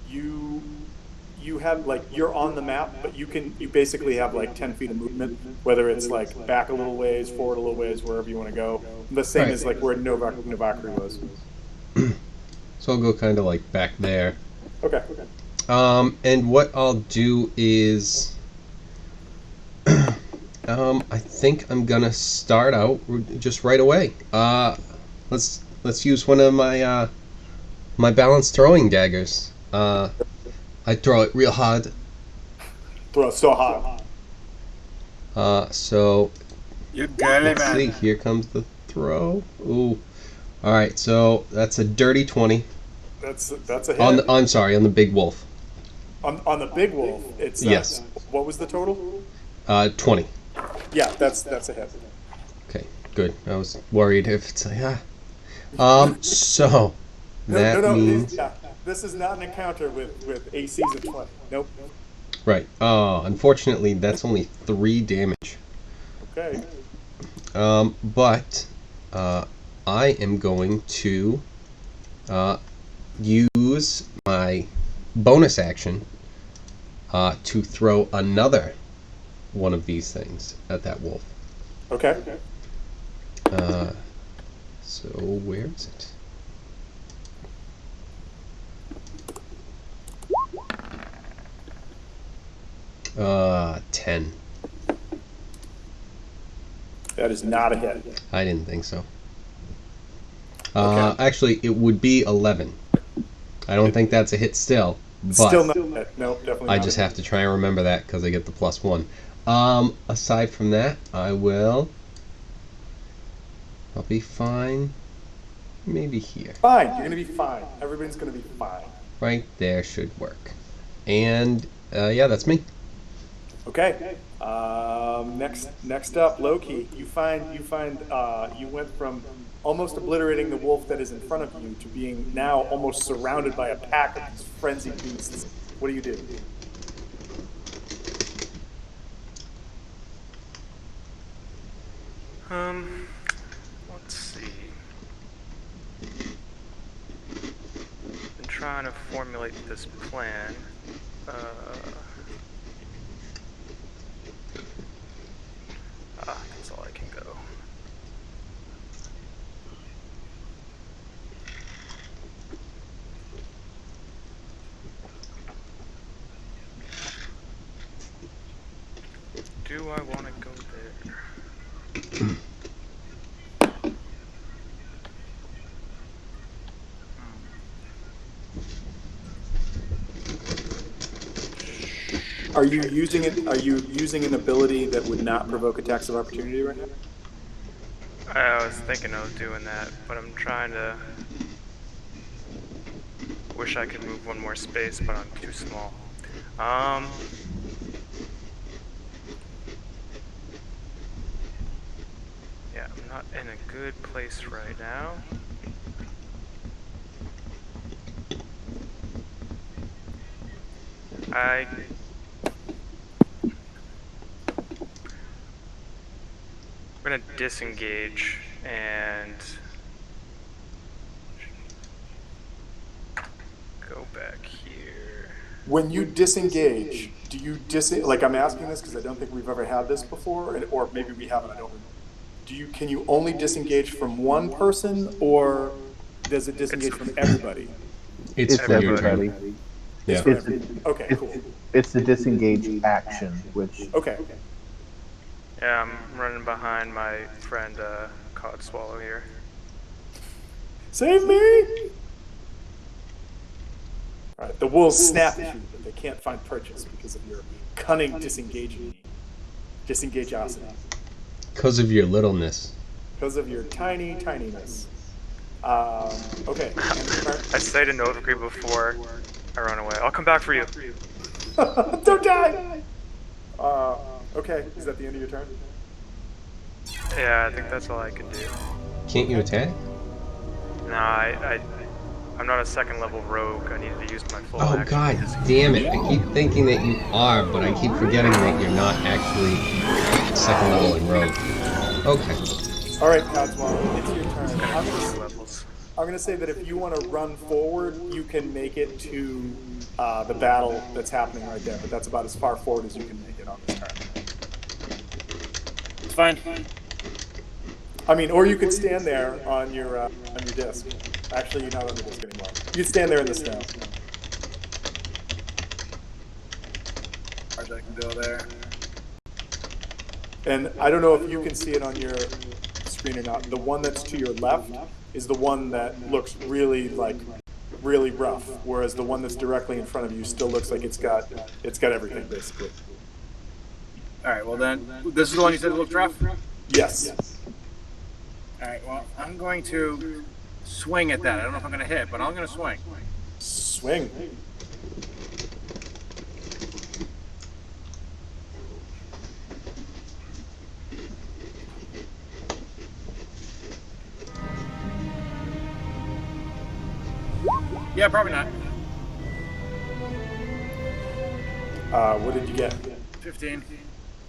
You have like you're on the map, but you basically have like 10 feet of movement, whether it's like back a little ways, forward a little ways, wherever you want to go. The same as like where Novakri was. So I'll go kind of like back there. Okay. And what I'll do is, I think I'm gonna start out just right away. Let's use one of my my balanced throwing daggers. I throw it real hard. Throw it so hard. So You got it, let's see. man. Here comes the throw. Ooh. All right. So that's a dirty 20. That's a hit. I'm sorry, on the big wolf. On the big wolf, it's Yes. What was the total? 20. Yeah, that's a hit. Okay, good. I was worried if it's like so that No. means This is not an encounter with ACs of 20. Nope. right. Unfortunately, that's only 3 damage. Okay. But I am going to use my bonus action to throw another one of these things at that wolf. Okay. So where is it? Uh, 10. That is not a hit. I didn't think so. Okay. Actually, it would be 11. I don't think that's a hit still, but Still not a hit. Nope, definitely not. I just have to try and remember that because I get the +1. Aside from that, I'll be fine. Maybe here. Fine. You're gonna be fine. Everybody's gonna be fine. Right there should work. And yeah, that's me. Okay. Next up, Loki. You went from almost obliterating the wolf that is in front of you to being now almost surrounded by a pack of these frenzied beasts. What do you do? Let's see. Been trying to formulate this plan. That's all I can go. do I want to go there? Are you using it? Are you using an ability that would not provoke attacks of opportunity right now? I was thinking of doing that, but I'm trying to. Wish I could move one more space, but I'm too small. Yeah, I'm not in a good place right now. I'm gonna disengage and go back here. When you disengage, do you like I'm asking this because I don't think we've ever had this before, or maybe we haven't. I don't remember. Can you only disengage from one person, or does it disengage from everybody? It's for your everybody. turn. It's Yeah. for It's everybody. Okay, it's, cool. it's the disengage action, which Okay. Yeah, I'm running behind my friend Cod Swallow here. Save me! All right, the wolves snap at you, but they can't find purchase because of your cunning disengageosity. Because of your littleness. Because of your tininess. Okay. I say to Novakri before I run away, I'll come back for you. Don't die! Okay, is that the end of your turn? Yeah, I think that's all I can do. Can't you attack? No, I'm not a second level rogue. I need to use my full Oh action. god damn it. I keep thinking that you are, but I keep forgetting that you're not actually second level in rogue. Okay. All right, Codswallow, it's your turn. Gonna be 2 levels. I'm going to say that if you want to run forward, you can make it to the battle that's happening right there, but that's about as far forward as you can make it on this turn. It's fine. I mean, or you could stand there on your disc. Actually, you're not on the disc anymore. You could stand there in the snow. I can go there. And I don't know if you can see it on your screen or not. The one that's to your left is the one that looks really rough, whereas the one that's directly in front of you still looks like it's got everything basically. All right. Well, then this is the one you said looked rough. Yes. All right. Well, I'm going to swing at that. I don't know if I'm going to hit, but I'm going to swing. Swing. Yeah, probably not. What did you get? 15.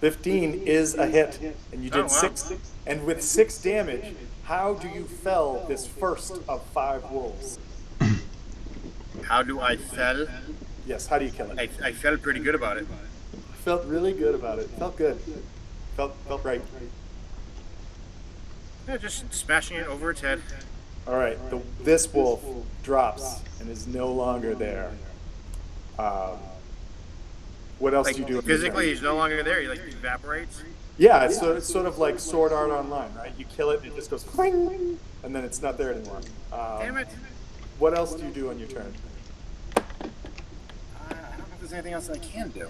15 is a hit, and you did Oh, wow. 6. And with 6 damage, how do you fell this first of 5 wolves? How do I fell? Yes, how do you kill it? I felt pretty good about it. Felt really good about it. Felt good. Felt right. Yeah, just smashing it over its head. All right, this wolf drops and is no longer there. What else do you do? Physically, he's no longer there. He evaporates. Yeah, it's sort of like Sword Art Online, right? You kill it, and it just goes cling, and then it's not there anymore. Damn it! What else do you do on your turn? I don't know if there's anything else I can do.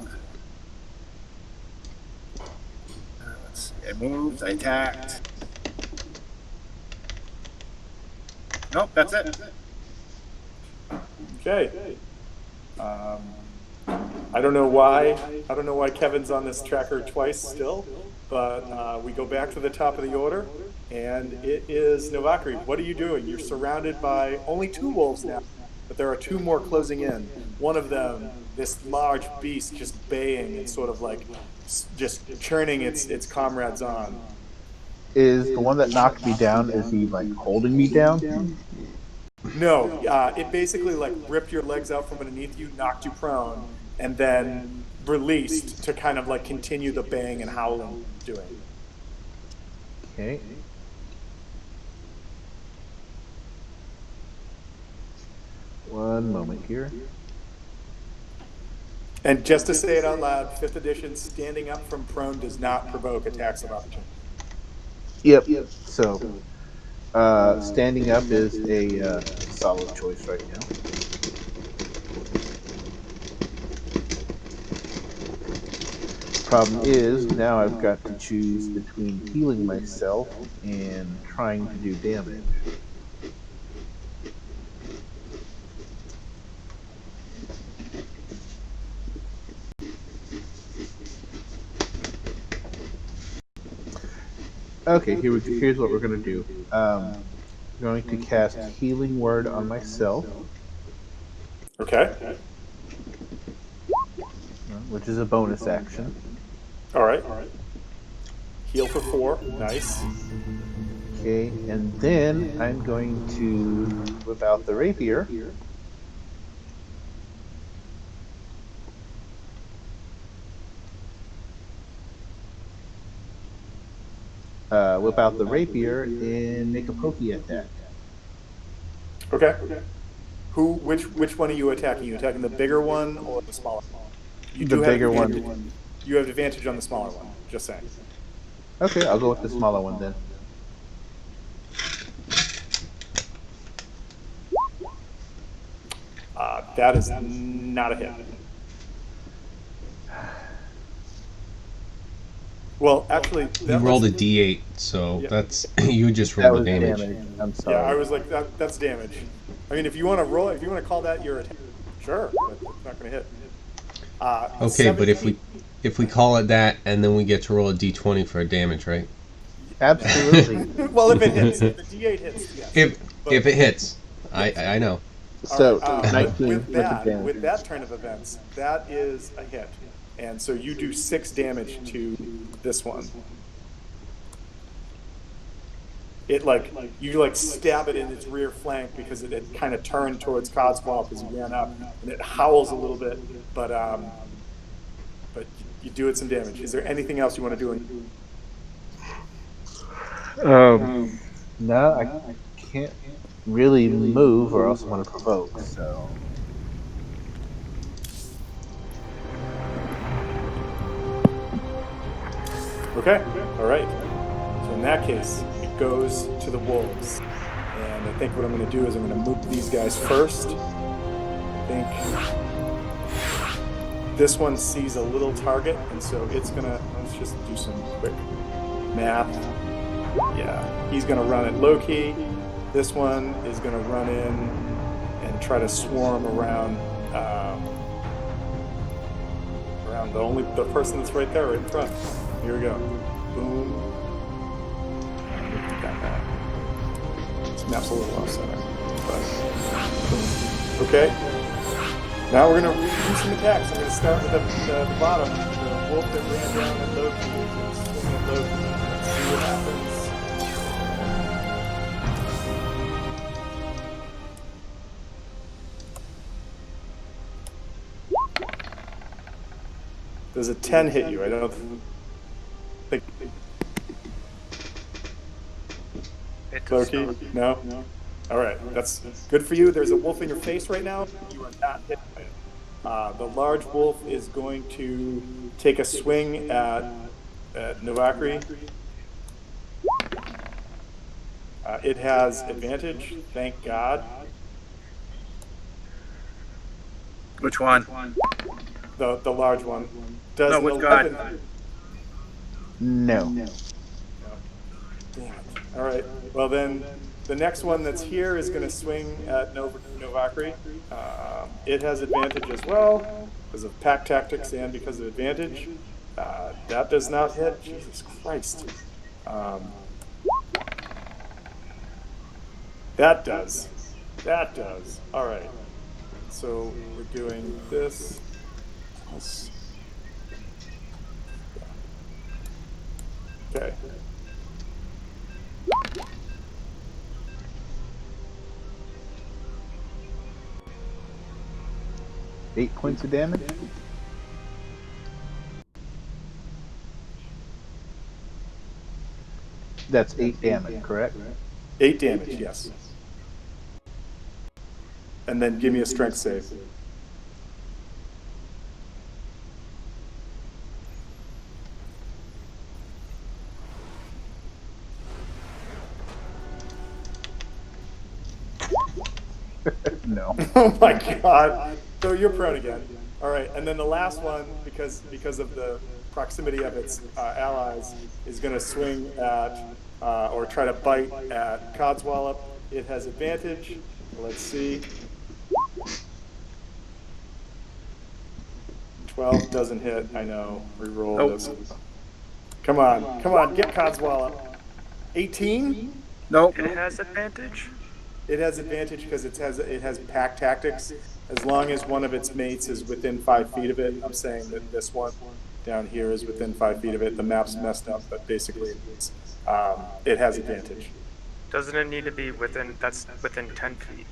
Let's see. I moved. I attacked. Nope, that's it. Okay. I don't know why Kevin's on this tracker twice still, but we go back to the top of the order, and it is Novakri. What are you doing? You're surrounded by only 2 wolves now, but there are 2 more closing in. One of them, this large beast, just baying and sort of like just churning its comrades on. is the one that knocked me down. Is he like holding me down? No, it basically like ripped your legs out from underneath you, knocked you prone, and then released to kind of like continue the bang and howling doing. Okay. One moment here. And just to say it out loud, 5th edition, standing up from prone does not provoke attacks of opportunity. Yep. So, standing up is a solid choice right now. Problem is, now I've got to choose between healing myself and trying to do damage. Okay, here's what we're going to do. I'm going to cast Healing Word on myself, Okay. which is a bonus action. All right. Heal for 4. Nice. Okay, and then I'm going to whip out the rapier. Whip out the rapier and make a pokey attack. Okay. Which one are you attacking? You attacking the bigger one or the smaller one? You The do bigger have one. advantage. You have advantage on the smaller one. Just saying. Okay, I'll go with the smaller one then. That is not a hit. Well, actually, You rolled a d8, so that's you just rolled the damage. I'm sorry. Yeah, I was like, that's damage. I mean, if you want to roll, if you want to call that your attack, sure, but it's not going to hit. Okay, but if we call it that, and then we get to roll a d20 for damage, right? Absolutely. Well, if it hits, if the D8 hits, yes. If it hits, I know. So, But 19 with damage. with that turn of events, that is a hit, and so you do 6 damage to this one. It you stab it in its rear flank because it had kind of turned towards Codswallop as you ran up, and it howls a little bit, but you do it some damage. Is there anything else you want to do? No, I can't really move or else I'm going to provoke, so... Okay, all right. So in that case, it goes to the wolves. And I think what I'm going to do is I'm going to move these guys first. I think this one sees a little target, and so it's going to, let's just do some quick math. Yeah, he's going to run it low-key. This one is going to run in and try to swarm around the person that's right there, right in front. Here we go. Boom. This map's a little off center. But, okay. Now we're going to do some attacks. I'm going to start with the bottom. The wolf that ran down at Loki. Swing at Loki. Let's see what happens. Does a 10 hit you? I don't think. Loki? No? All right. That's good for you. There's a wolf in your face right now. You are not hit by it. The large wolf is going to take a swing at Novakri. It has advantage. Thank God. Which one? The large one. Does No, an which 11 god? No. Damn it. All right. Well, then the next one that's here is going to swing at Novakri. It has advantage as well because of pack tactics and because of advantage. That does not hit. Jesus Christ. That does. That does. All right. So we're doing this. Okay. Eight points of damage? That's 8 damage, correct? 8 damage, yes. And then give me a strength save. No. Oh my god. So you're prone again. All right, and then the last one, because of the proximity of its allies, is going to swing at or try to bite at Codswallop. It has advantage. Let's see. 12 doesn't hit. I know. Reroll Nope. this. Come on, get Codswallop. 18. Nope. It has advantage. It has advantage because it has pack tactics. As long as one of its mates is within 5 feet of it, I'm saying that this one down here is within 5 feet of it. The map's messed up, but basically it has advantage. Doesn't it need to be within? That's within 10 feet.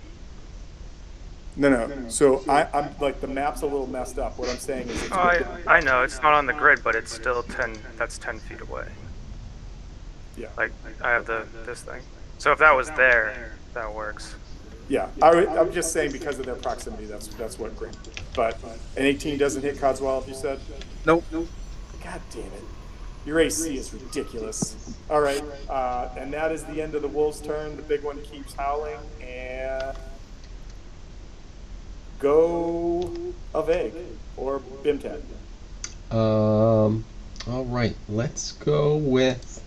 No. So I'm like the map's a little messed up. What I'm saying is, Oh, I know it's not on the grid, but it's still 10. That's 10 feet away. yeah, Like I have this thing. So if that was there, that works. yeah. I'm just saying because of their proximity. That's what great. But an 18 doesn't hit Codswallop. You said. Nope. God damn it. Your AC is ridiculous. All right, and that is the end of the wolf's turn. The big one keeps howling, and go of egg or Bimtad. All right, let's go with.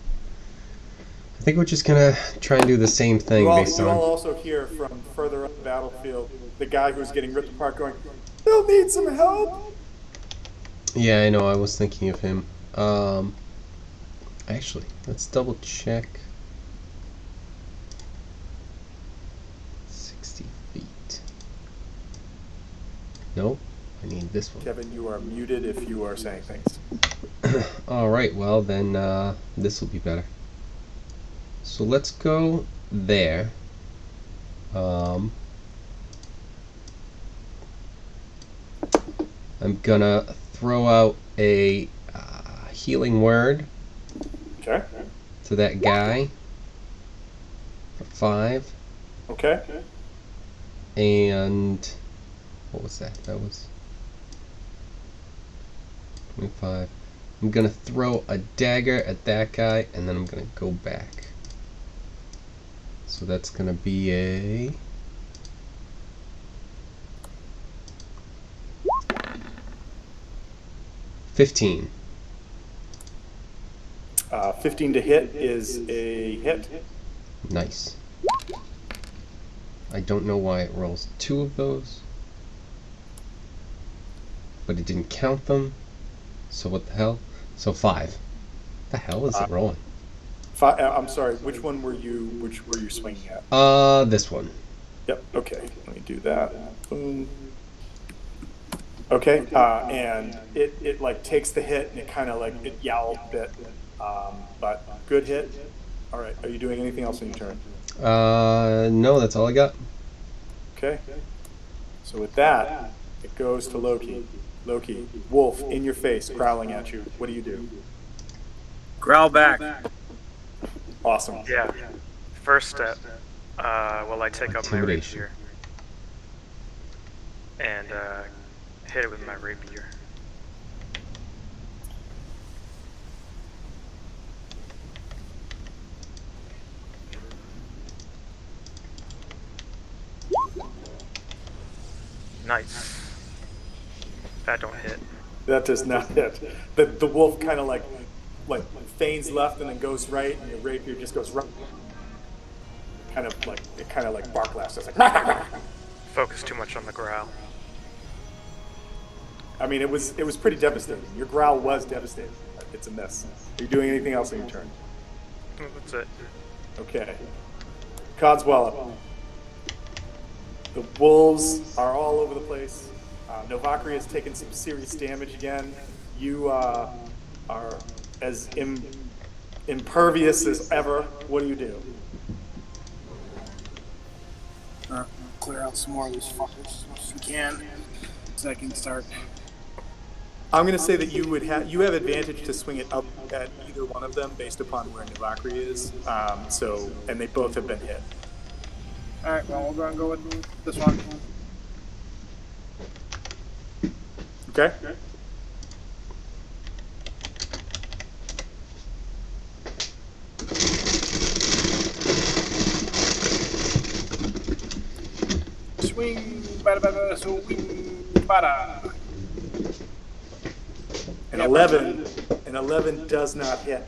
I think we're just gonna try and do the same thing You all based on. also hear from further up the battlefield the guy who's getting ripped apart going, "They'll need some help." Yeah, I know. I was thinking of him. Actually, let's double check. 60 feet. Nope. I need this one. Kevin, you are muted if you are saying things. All right. Well, then this will be better. So let's go there. I'm gonna throw out a healing word Okay. to that guy for 5. Okay. And what was that? That was 25. I'm gonna throw a dagger at that guy, and then I'm gonna go back. So that's gonna be a 15. 15 to hit is a hit. Nice. I don't know why it rolls 2 of those, but it didn't count them. So what the hell? So 5. The hell is it rolling? I'm sorry. Which one were you? Which were you swinging at? This one. Yep. Okay. Let me do that. Boom. Okay. And it like takes the hit and it kind of like it yowled a bit, but good hit. All right. Are you doing anything else on your turn? No, that's all I got. Okay. So with that, it goes to Loki. Loki, wolf in your face, growling at you. What do you do? Growl back. Awesome. Yeah. First step. Well, I take up my Intimidation. rapier and hit it with my rapier. Nice. That don't hit. That does not hit. The wolf kind of like feigns left and then goes right, and your rapier just goes right. Kind of like bark laughs. It's like. Focus too much on the growl. I mean, it was pretty devastating. Your growl was devastating. It's a miss. Are you doing anything else on your turn? That's it. Okay. Codswallop. The wolves are all over the place. Novakri has taken some serious damage again. You are as impervious as ever. What do you do? Clear out some more of these fuckers as much as we can, so I can start. I'm going to say that you have advantage to swing it up at either one of them based upon where Novakri is. And they both have been hit. All right, well, we'll go and go with this one. Okay. swing, bada bada, swing, bada. An Yeah, 11. An 11 does not hit.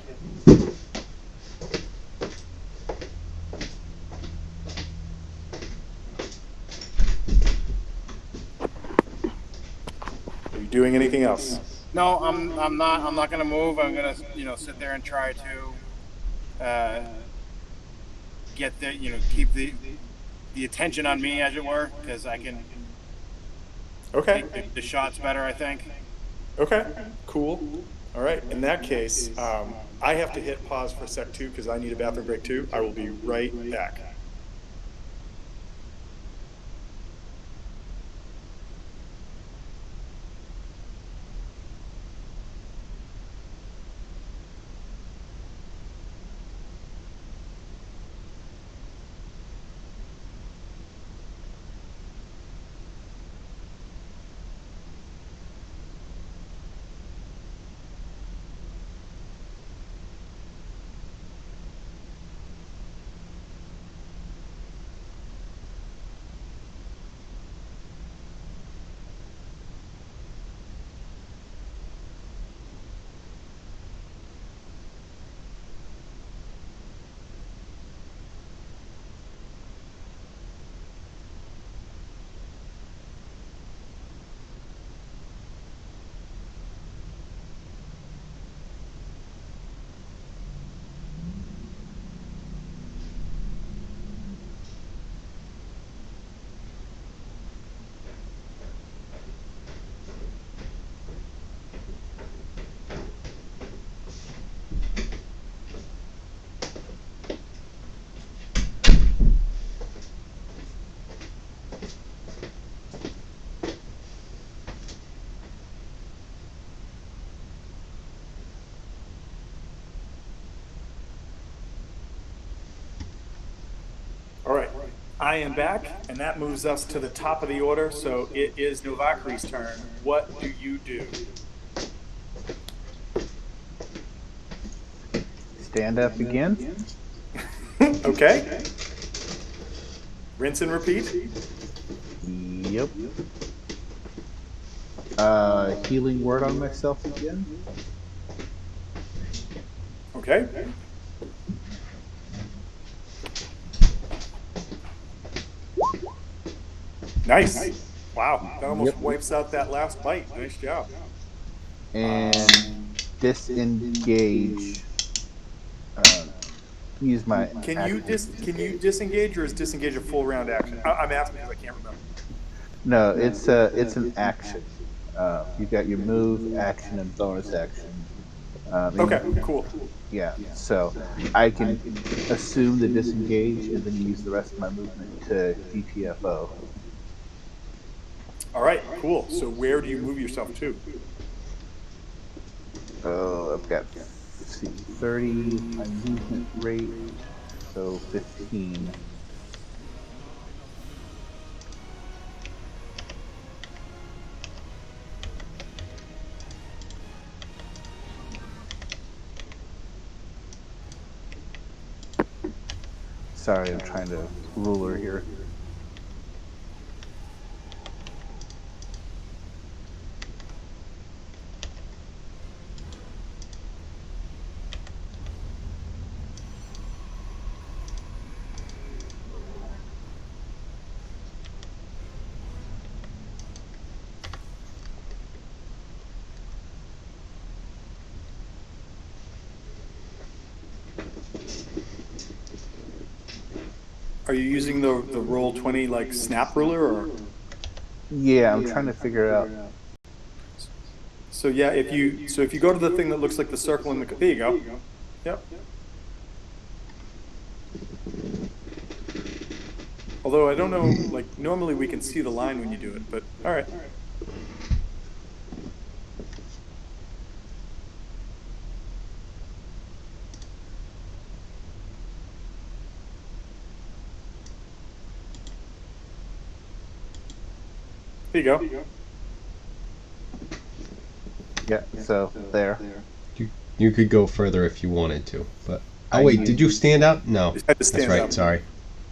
Are you doing anything else? No, I'm not. I'm not gonna move. I'm gonna sit there and try to get keep the attention on me, as it were, because I can Okay. take the shots better, I think. Okay. Cool. All right. In that case, I have to hit pause for a sec too because I need a bathroom break too. I will be right back. All right. I am back, and that moves us to the top of the order. So it is Novakri's turn. What do you do? Stand up again. Okay. Rinse and repeat. Yep. Healing word on myself again. Okay. Nice. Wow. That almost wipes out that last bite. Nice job. And disengage. Use my. Can you disengage, or is disengage a full round action? I'm asking because I can't remember. No, it's an action. You got your move, action, and bonus action. Okay. Cool. Yeah, so I can assume the disengage and then use the rest of my movement to GTFO. All right. Cool. So where do you move yourself to? Oh, I've got 30, my movement rate, so 15. Sorry, I'm trying to ruler here. Are you using the roll 20 like snap ruler, or? Yeah, I'm trying to figure it out. So yeah, if you go to the thing that looks like the circle in the, there you go. Yep. Although I don't know, like normally we can see the line when you do it, but all right. There you go. Yeah, so there. You could go further if you wanted to, but I wait, used- did you stand up? No, Just had to that's stand right. up. Sorry,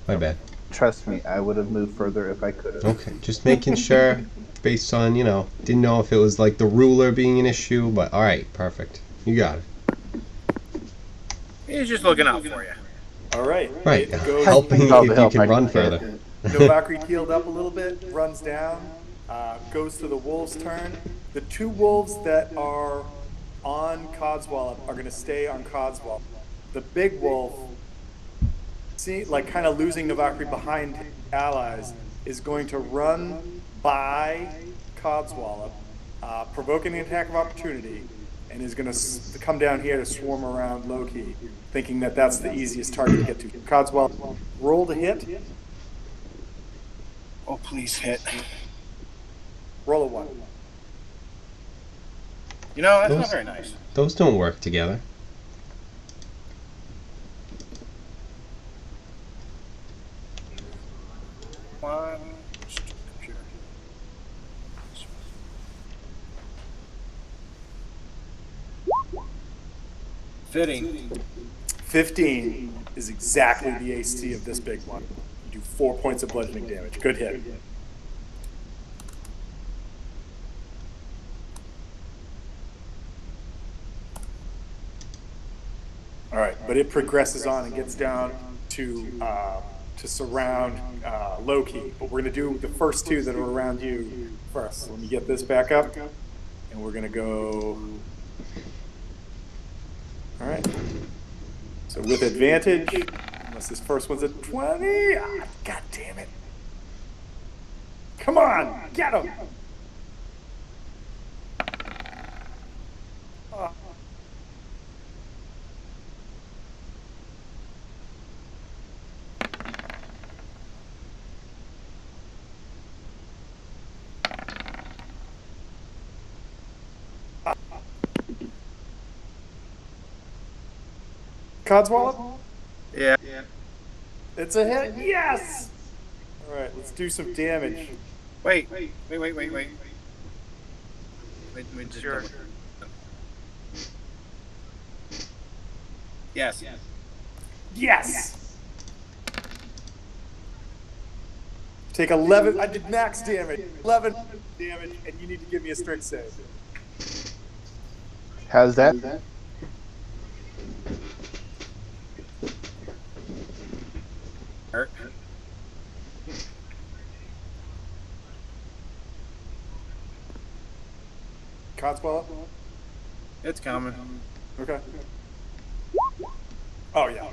my bad. Trust me, I would have moved further if I could have. Okay, just making sure, based on, didn't know if it was like the ruler being an issue, but all right, perfect. You got it. He's just looking out for you. All right. Right, It goes. helping All if the you help can I run can further. get. Novakri healed up a little bit, runs down, goes to the wolves' turn. The two wolves that are on Codswallop are going to stay on Codswallop. The big wolf, kind of losing Novakri behind his allies, is going to run by Codswallop, provoking an attack of opportunity, and is going to come down here to swarm around Loki, thinking that that's the easiest target to get to. Codswallop, roll to hit. Oh, please hit. Roll a 1. You know, that's Those- not very nice. Those don't work together. One. Stupid computer. Fitting. 15 is exactly the AC of this big one. You do 4 points of bludgeoning damage. Good hit. All right, but it progresses on and gets down to surround Loki. But we're going to do the first two that are around you first. So let me get this back up, and we're going to go. All right. So with advantage, unless this first one's a 20. God damn it. Come on, get him. Codswallop? Yeah. It's a hit. Yes. All right, let's do some damage. Wait. Just Sure. Yes. Yes. Take 11. I did max damage. 11 damage, and you need to give me a strict save. How's that? Hurt. Codswallop? It's coming. Okay. Oh yeah.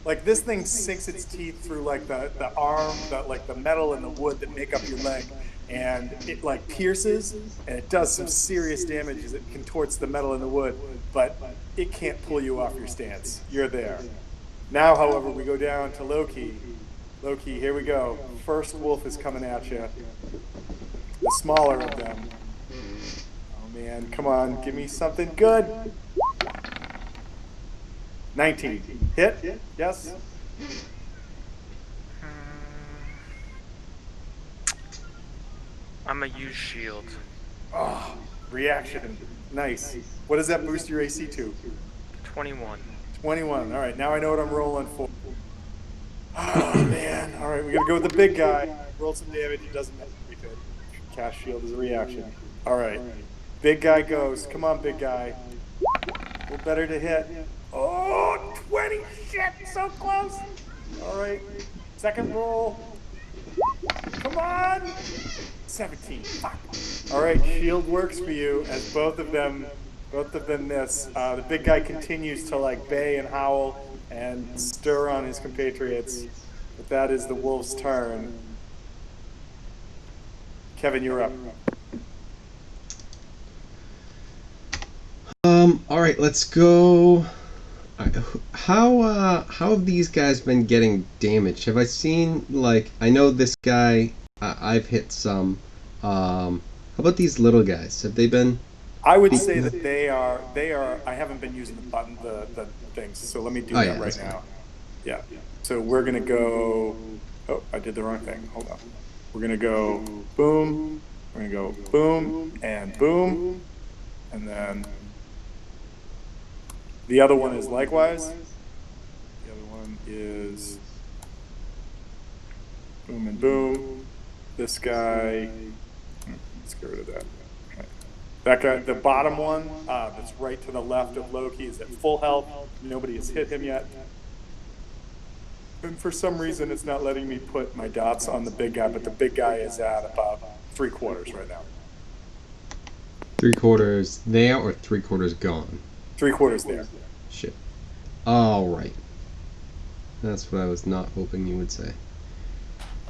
Like this thing sinks its teeth through like the arm, the metal and the wood that make up your leg, and it like pierces and it does some serious damage as it contorts the metal and the wood, but it can't pull you off your stance. You're there. Now, however, we go down to Loki. Loki, here we go. First wolf is coming at you. The smaller of them. Oh man, come on, give me something good. 19. Hit? Yes? I'm gonna use shield. Oh, reaction. Nice. What does that boost your AC to? 21. 21. All right, now I know what I'm rolling for. Oh, man. All right, we got to go with the big guy. Roll some damage. It doesn't matter. We could. Cast shield as a reaction. All right. Big guy goes. Come on, big guy. A little better to hit. Oh, 20. Shit, so close. All right. Second roll. Come on. 17. Fuck. All right, shield works for you as both of them miss. The big guy continues to like bay and howl and stir on his compatriots, but that is the wolf's turn. Kevin, you're up. All right, let's go. How have these guys been getting damaged? Have I seen I know this guy. I've hit some. How about these little guys? Have they been? I would say that they are. I haven't been using the things, so let me do that right now. Yeah. So we're gonna go. Oh, I did the wrong thing. Hold on. We're gonna go boom. We're gonna go boom, and then the other one is likewise. The other one is Boom and boom. This guy. Let's get rid of that. Okay. That guy, the bottom one, that's right to the left of Loki, is at full health. Nobody has hit him yet. And for some reason, it's not letting me put my dots on the big guy, but the big guy is at about 3/4 right now. 3/4 there or 3/4 gone? 3/4 there. Shit. All right. That's what I was not hoping you would say.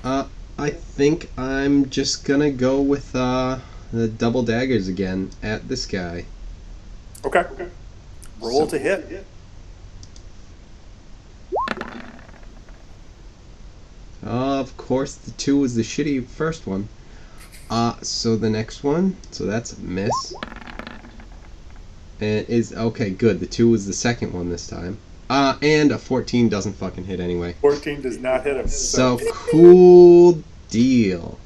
I think I'm just gonna go with the double daggers again at this guy. Okay. Roll to hit. Of course, the 2 was the shitty first one. So the next one, so that's a miss. And is okay, good. The 2 was the second one this time. And a 14 doesn't fucking hit anyway. 14 does not hit him. So cool deal.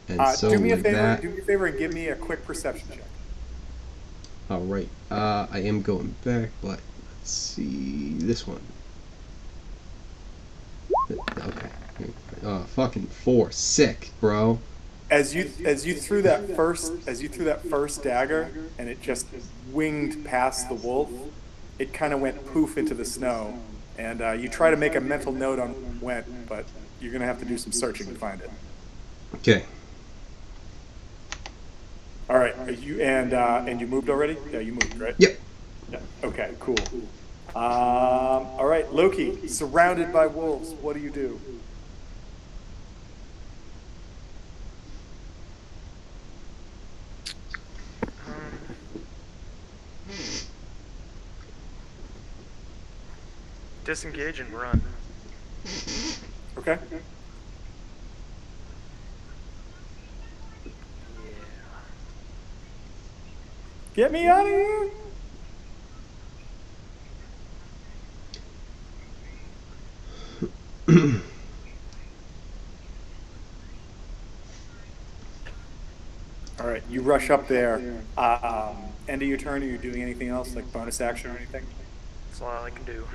And so do me a with favor. that, Do me a favor and give me a quick perception check. all right. I am going back, but let's see this one. Okay. Fucking 4, sick, bro. As you threw that first dagger and it just winged past the wolf, it kind of went poof into the snow. And you try to make a mental note on where it went, but you're gonna have to do some searching to find it. Okay. All right. And you moved already? Yeah, you moved, right? Yep. Yeah. Okay. Cool. All right, Loki, surrounded by wolves. What do you do? Disengage and run. Okay. Yeah. Get me out of here. All right, you rush up there. End of your turn, are you doing anything else, like bonus action or anything? That's all I can do.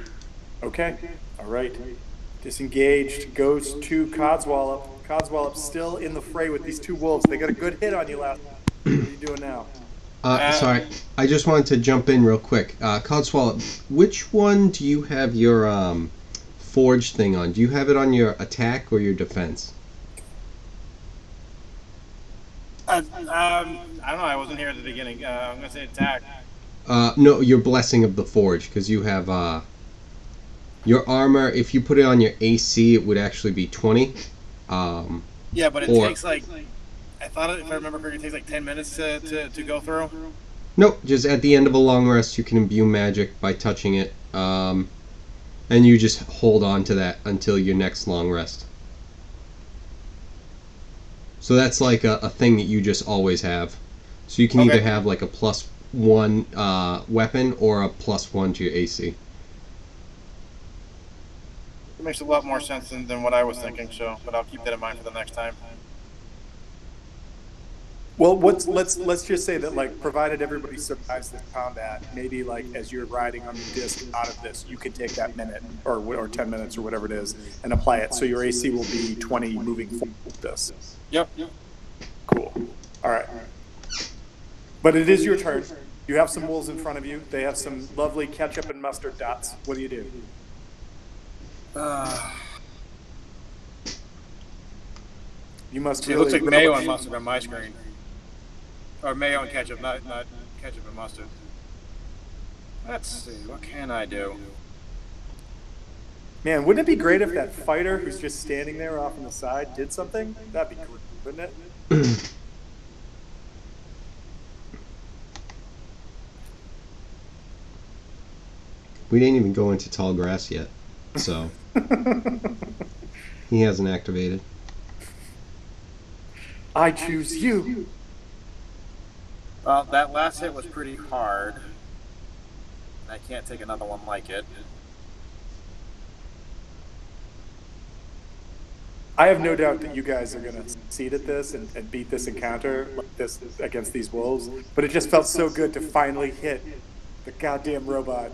Okay, all right. Disengaged goes to Codswallop. Codswallop's still in the fray with these two wolves. They got a good hit on you last. What are you doing now? Sorry, I just wanted to jump in real quick. Codswallop, which one do you have your forge thing on? Do you have it on your attack or your defense? I don't know. I wasn't here at the beginning. I'm gonna say attack. No, your blessing of the forge, because you have your armor. If you put it on your AC, it would actually be 20. Yeah, but it takes like, I thought if I remember correctly, it takes like 10 minutes to go through. Nope, just at the end of a long rest, you can imbue magic by touching it, and you just hold on to that until your next long rest. So that's like a thing that you just always have. So you can either have like a +1 weapon or a +1 to your AC. It makes a lot more sense than what I was thinking. So, but I'll keep that in mind for the next time. Well, let's just say that, like, provided everybody survives this combat, maybe like as you're riding on the disc out of this, you can take that minute or 10 minutes or whatever it is and apply it. So your AC will be 20 moving forward with this. Yep. Cool. All right. But it is your turn. You have some wolves in front of you. They have some lovely ketchup and mustard dots. What do you do? You must. It looks like mayo and mustard on my screen. Or mayo and ketchup, not ketchup and mustard. Let's see, what can I do? Man, wouldn't it be great if that fighter who's just standing there off on the side did something? That'd be great, wouldn't it? We didn't even go into tall grass yet, so he hasn't activated. I choose you. Well, that last hit was pretty hard. I can't take another one like it. I have no doubt that you guys are going to succeed at this and beat this encounter like this against these wolves, but it just felt so good to finally hit the goddamn robot.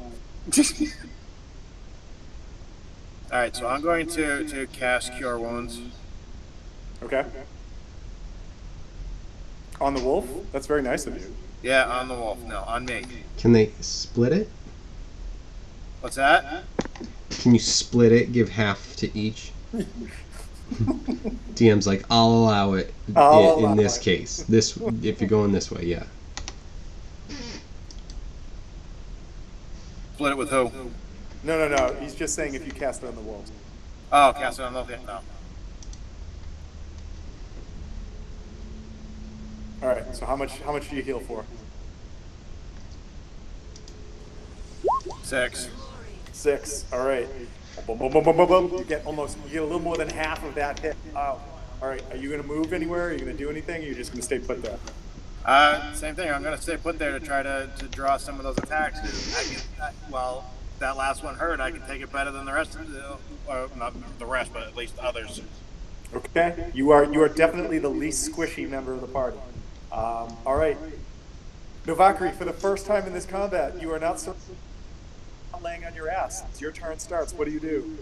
Alright, so I'm going to cast Cure Wounds. Okay. On the wolf? That's very nice of you. Yeah, on the wolf. No, on me. Can they split it? What's that? Can you split it? Give half to each? DM's like, I'll allow it I'll in allow this it. case. This if you're going this way, yeah. Split it with who? No. He's just saying if you cast it on the wolves. Oh, cast it on the no. All right. So how much do you heal for? 6. 6. All right. Boom, boom, boom, boom, boom, boom. You get a little more than half of that hit. Oh. All right. Are you going to move anywhere? Are you going to do anything? Or are you just going to stay put there? Same thing. I'm gonna stay put there to try to draw some of those attacks. Well, that last one hurt. I can take it better than the rest of not the rest, but at least others. Okay. You are definitely the least squishy member of the party. All right. Novakri, for the first time in this combat, you are not laying on your ass. It's your turn starts. What do you do?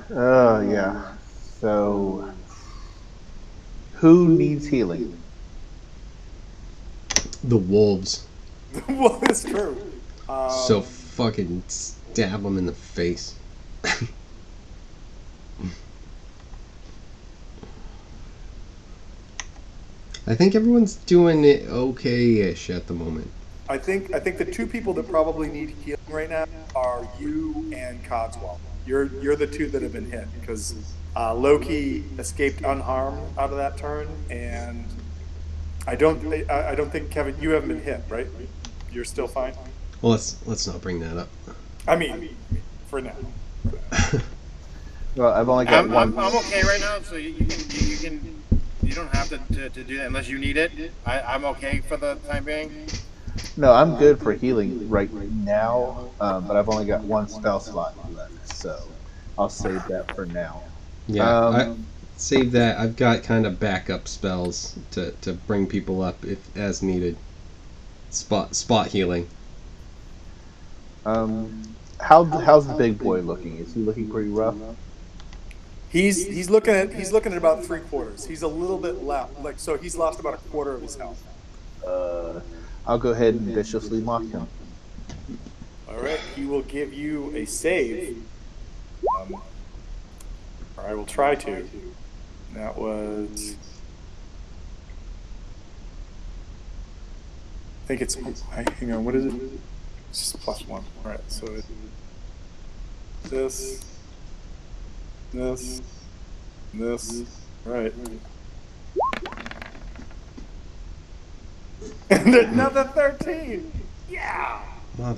Yeah. So, who needs healing? The wolves. Well, it's true. So fucking stab them in the face. I think everyone's doing it okay-ish at the moment. I think the two people that probably need healing right now are you and Codswell. You're the two that have been hit because Loki escaped unharmed out of that turn, and I don't think Kevin, you haven't been hit, right? You're still fine. Well, let's not bring that up. I mean, for now. Well, I've only got one. I'm okay right now, so you don't have to do that unless you need it. I'm okay for the time being. No, I'm good for healing right now, but I've only got one spell slot left, so I'll save that for now. Yeah, save that. I've got kind of backup spells to bring people up if as needed. Spot healing. How's the big boy looking? Is he looking pretty rough? He's looking at about 3/4. He's a little bit left, so he's lost about 1/4 of his health. I'll go ahead and viciously mock him. All right, he will give you a save. Or I will try to. That was. I think it's. Hang on, what is it? It's just +1. All right, so it's this. Right. And another 13. Yeah.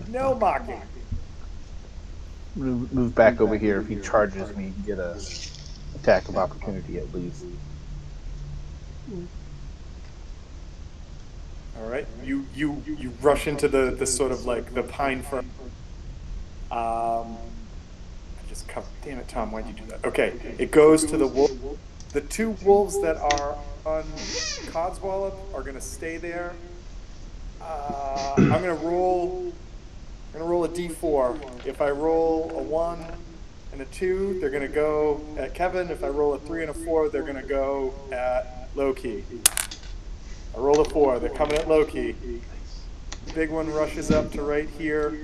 No mocking. Move back over here. If he charges me, get a attack of opportunity at least. All right. You rush into the sort of like the pine fir. Damn it, Tom. Why'd you do that? Okay. It goes to the wolf. The two wolves that are on Codswallop are going to stay there. I'm going to roll a d4. If I roll a 1 and a 2, they're going to go at Kevin. If I roll a 3 and a 4, they're going to go at Loki. I roll a 4. They're coming at Loki. Big one rushes up to right here.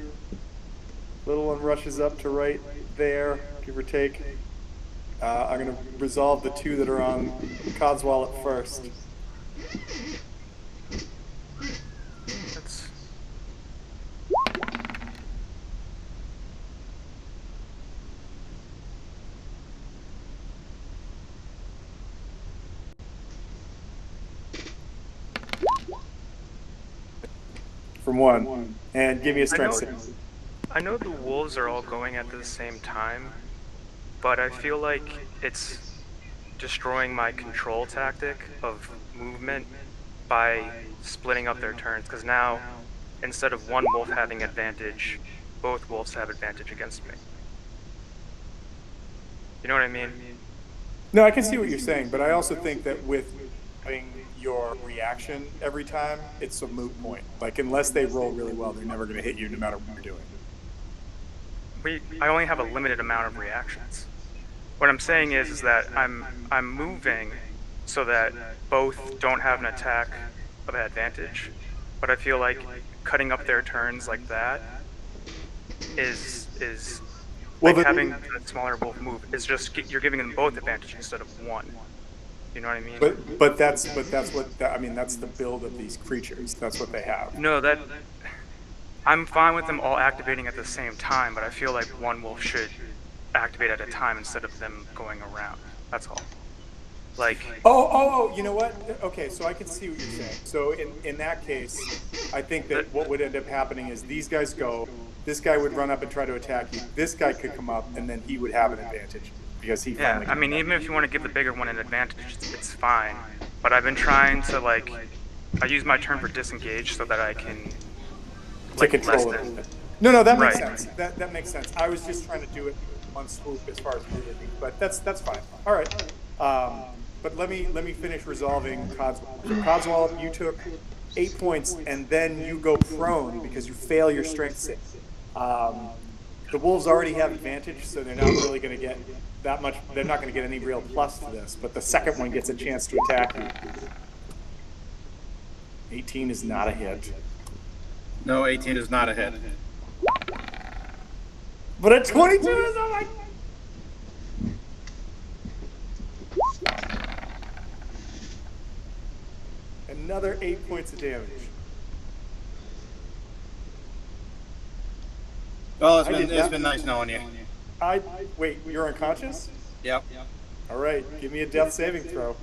Little one rushes up to right there, give or take. I'm going to resolve the two that are on Codswallop first. From 1. And give me a strength save. I know the wolves are all going at the same time, but I feel like it's destroying my control tactic of movement by splitting up their turns, because now, instead of one wolf having advantage, both wolves have advantage against me. You know what I mean? No, I can see what you're saying, but I also think that with having your reaction every time, it's a moot point. Like, unless they roll really well, they're never going to hit you no matter what you're doing. I only have a limited amount of reactions. What I'm saying is that I'm moving so that both don't have an attack of advantage. But I feel like cutting up their turns like that is Well, like having the smaller wolf move is just you're giving them both advantage instead of one. You know what I mean? but that's what I mean. That's the build of these creatures. That's what they have. No, that I'm fine with them all activating at the same time, but I feel like one wolf should activate at a time instead of them going around. That's all. Like, Oh, you know what? Okay, so I can see what you're saying. So in that case, I think that what would end up happening is these guys go, this guy would run up and try to attack you. This guy could come up, and then he would have an advantage because he yeah, finally. I mean, even if you want to give the bigger one an advantage, it's fine. But I've been trying to, like, I use my turn for disengage so that I can, to like, control less it. than. No, that makes Right. sense. That makes sense. I was just trying to do it on swoop as far as moving, but that's fine. All right. But let me finish resolving Codswallop. So Codswallop, you took 8 points, and then you go prone because you fail your strength save. The wolves already have advantage, so they're not really going to get that much. They're not going to get any real plus to this. But the second one gets a chance to attack you. 18 is not a hit. No, 18 is not a hit. But a 22 is a like. Another 8 points of damage. Well, I did it's not- been nice knowing you. Wait, you're unconscious? Yep. All right, give me a death saving throw.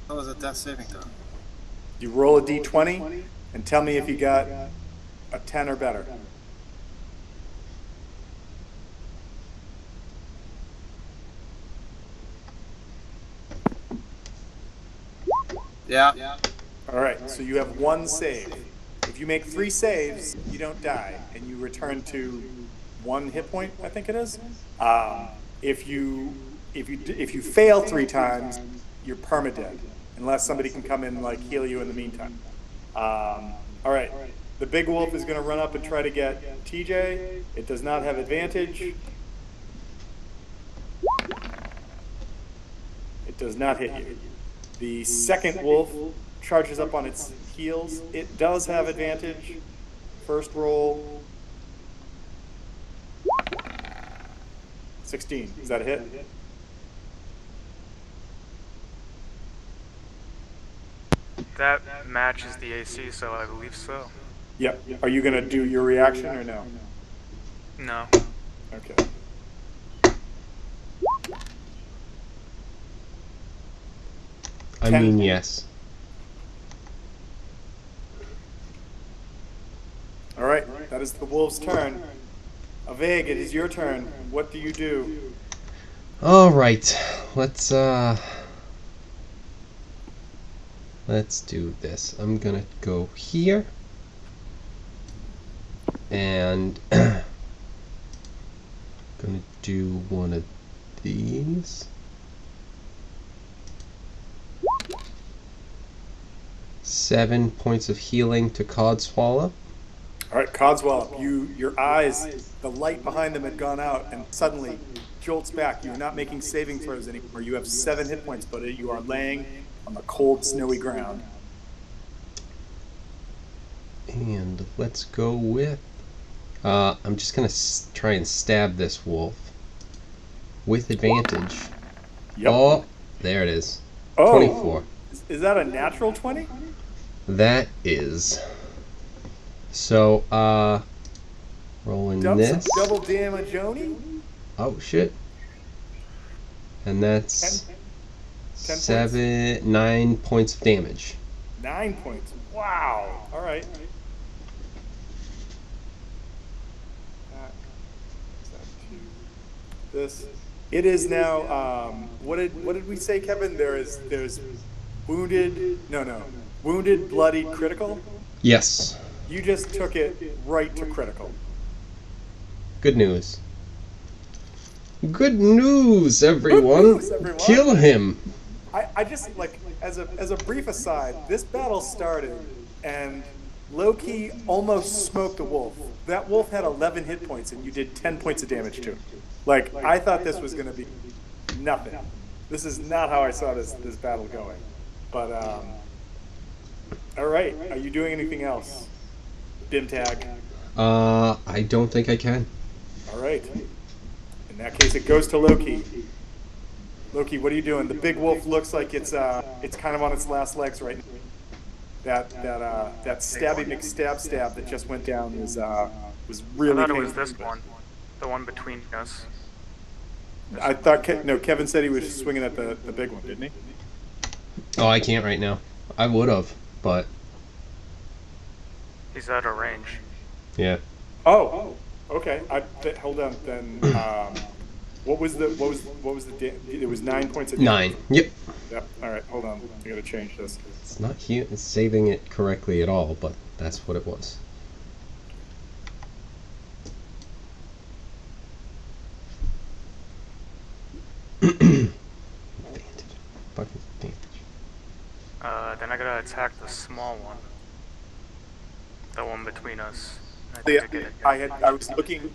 What was a death saving throw? You roll a d20 and tell me if you got a 10 or better. Yeah. All right, so you have one save. If you make 3 saves, you don't die, and you return to 1 hit point. I think it is. If you fail 3 times, you're permadead, unless somebody can come in and like heal you in the meantime. All right, the big wolf is going to run up and try to get TJ. It does not have advantage. It does not hit you. The second wolf charges up on its heels. It does have advantage. First roll. 16. Is that a hit? That matches the AC, so I believe so. Yep. Are you going to do your reaction or no? No. Okay. I 10. mean, yes. All right. That is the wolf's turn. Aveg, it is your turn. What do you do? All right, let's do this. I'm gonna go here, and gonna do one of these. Seven points of healing to Codswallop. All right, Codswallop, your eyes, the light behind them had gone out, and suddenly jolts back. You're not making saving throws anymore. You have 7 hit points, but you are laying on the cold, snowy ground. And let's go with. I'm just gonna try and stab this wolf with advantage. Yep. Oh, there it is. Oh, 24. Is that a natural 20? That is. So, rolling this. Double damage, Joni? Oh shit. And that's 10 9 points of damage. 9 points. Wow. All right. This. It is now. What did we say, Kevin? There's wounded. No. Wounded, bloodied, critical. Yes. You just took it right to critical. Good news. Good news, everyone. news, everyone. Kill him. I just like as a brief aside, this battle started and Loki almost smoked a wolf. That wolf had 11 hit points and you did 10 points of damage to him. Like I thought this was going to be nothing. This is not how I saw this battle going. But all right, are you doing anything else? Dim tag. I don't think I can. All right. In that case, it goes to Loki. Loki, what are you doing? The big wolf looks like it's kind of on its last legs right now. That stabby McStab stab that just went down was really I thought it was painful. this one, the one between us. I thought Kevin said he was swinging at the big one, didn't he? Oh, I can't right now. I would have, but He's out of range. yeah. Oh, okay. Hold on then. What was the it was 9 points of damage. 9. Yep. Yep. All right. Hold on. I gotta change this. It's not it's saving it correctly at all, but that's what it was. Advantage. Fucking advantage. Then I gotta attack the small one. The one between us. I think I get it. I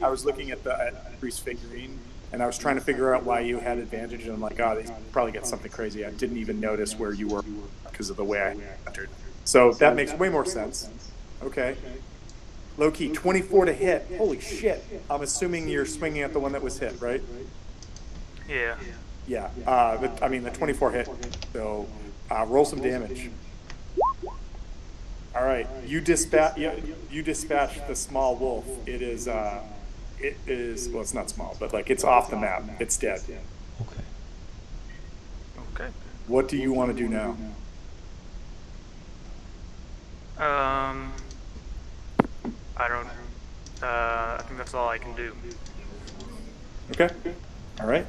was looking at Bruce figurine, and I was trying to figure out why you had advantage, and I'm like, oh, they probably got something crazy. I didn't even notice where you were because of the way I entered. So that makes way more sense. Okay. Low-key, 24 to hit. Holy shit. I'm assuming you're swinging at the one that was hit, right? Yeah. Yeah. The 24 hit. So roll some damage. All right. You dispatch the small wolf. It is well, it's not small, but like it's off the map. It's dead. Okay. Okay. What do you want to do now? I don't. I think that's all I can do. Okay. All right.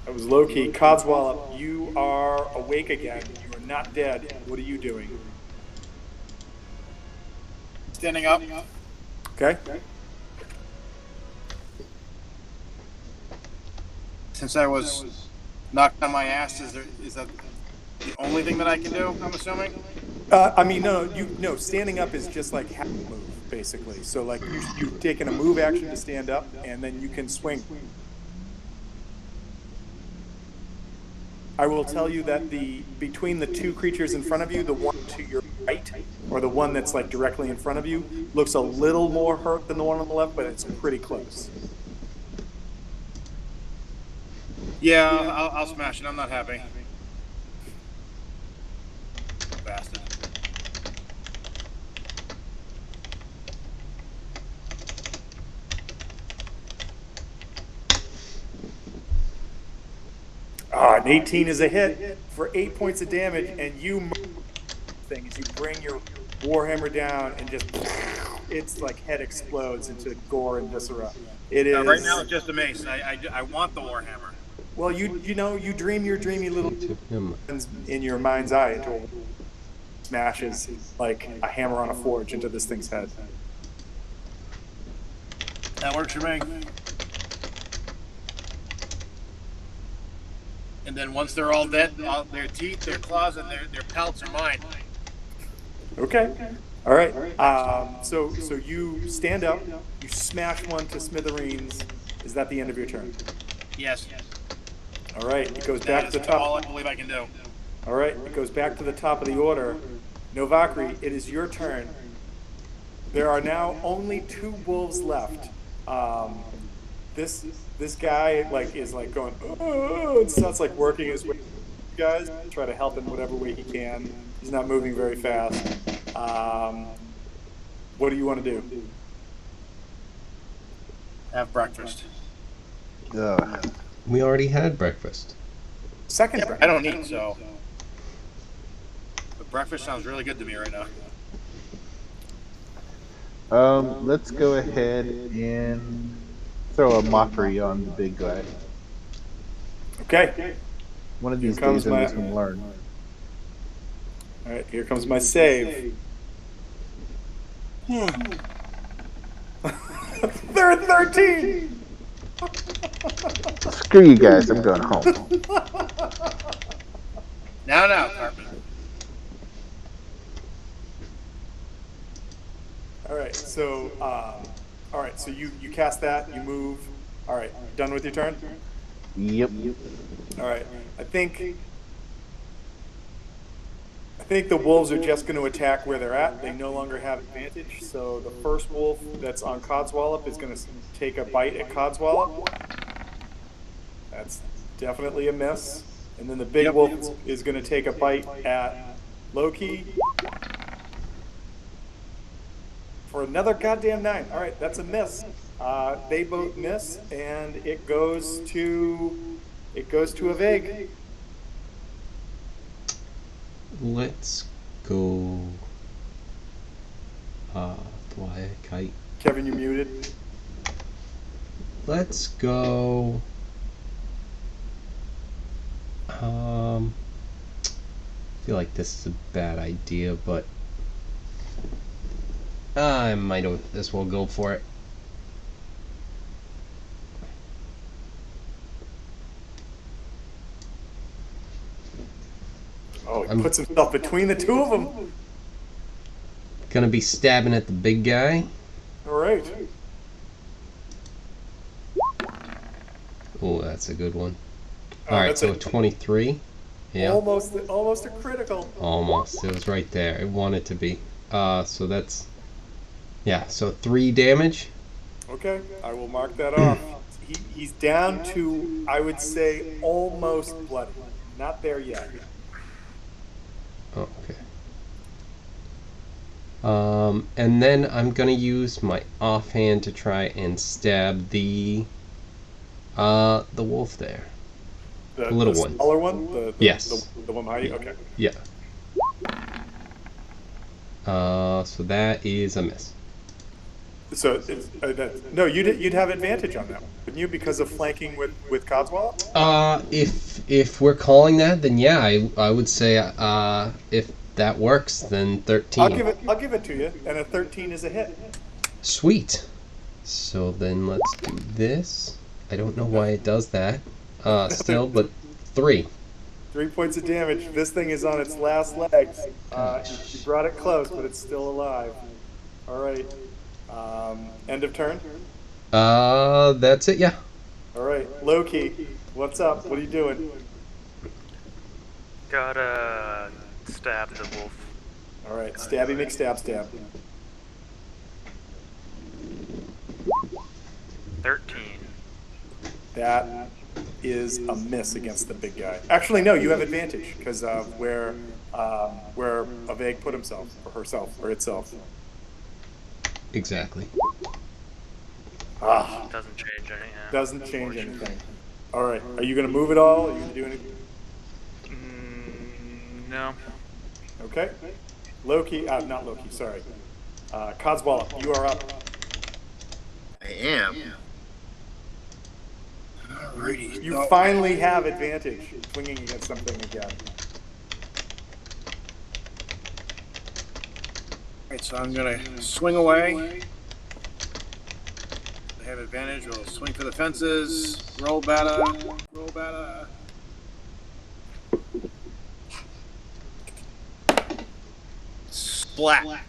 That was low-key. Codswallop, you are awake again. You are not dead. What are you doing? Standing up. Okay. Since I was knocked on my ass, is that the only thing that I can do? I'm assuming. No. Standing up is just like half a move, basically. So like you've taken a move action to stand up, and then you can swing. I will tell you that between the two creatures in front of you, the one to your right, or the one that's like directly in front of you, looks a little more hurt than the one on the left, but it's pretty close. Yeah, I'll smash it. I'm not happy. Bastard. An 18 is a hit for 8 points of damage, and you thing as you bring your warhammer down and just its like head explodes into gore and viscera. It is Right now it's just a mace. I want the warhammer. well, you dream your dreamy little in your mind's eye until it smashes like a hammer on a forge into this thing's head. That works for me. And then once they're all dead, all their teeth, their claws, and their pelts are mine. Okay. All right. So you stand up, you smash one to smithereens. Is that the end of your turn? Yes. All right. It goes That back to is the all top. I believe I can do. All right. It goes back to the top of the order. Novakri, it is your turn. There are now only 2 wolves left. This guy is going, oh, and starts like working his way. Guys, try to help in whatever way he can. He's not moving very fast. What do you want to do? Have breakfast. Ugh. We already had breakfast. Second I breakfast. don't eat, so. But breakfast sounds really good to me right now. Let's go ahead and throw a mockery on the big guy. Okay. One of these Here comes days I'm my- just gonna learn. All right. Here comes my save. They're at 13. Screw you guys, I'm going home. Now, Cartman. All right, so you cast that, you move. All right, done with your turn. Yep. All right, I think the wolves are just going to attack where they're at. They no longer have advantage. So the first wolf that's on Codswallop is going to take a bite at Codswallop. That's definitely a miss. And then the big wolf is going to take a bite at Loki for another goddamn 9. All right, that's a miss. They both miss, and it goes to a Vig. Let's go. Fly a kite. Kevin, you're muted. Let's go. I feel like this is a bad idea, but I might as well go for it. Oh, he puts himself between the two of them. Gonna be stabbing at the big guy. All right. Oh, that's a good one. All right, that's so 23. Yeah. Almost a critical. Almost. It was right there. It wanted to be. So that's... Yeah, so 3 damage. Okay, I will mark that off. He's down to, I would say, almost bloody. Not there yet. Oh, okay. And then I'm gonna use my offhand to try and stab the wolf there. The little the one. Smaller one? Yes. The one behind you? Okay. Yeah. So that is a miss. So, no, you'd have advantage on that one, wouldn't you, because of flanking with Codswallop? If we're calling that, then yeah, I would say if that works, then 13. I'll give it to you, and a 13 is a hit. Sweet. So then let's do this. I don't know why it does that. Still, but 3. 3 points of damage. This thing is on its last legs. You brought it close, but it's still alive. All right. End of turn. That's it. Yeah. All right, Loki, what's up? What are you doing? Gotta stab the wolf. All right, stabby McStab stab. 13. That is a miss against the big guy. Actually, no, you have advantage because of where Aveg put himself, or herself, or itself. Exactly. Doesn't change anything. Doesn't change anything. All right, are you going to move at all? Are you going to do anything? No. Okay. Loki, not Loki, sorry. Codswallop, you are up. I am. Alrighty. You finally have advantage swinging against something again. Alright, so I'm gonna swing away. I have advantage. We'll swing for the fences. Roll bata. Roll bata. Splat.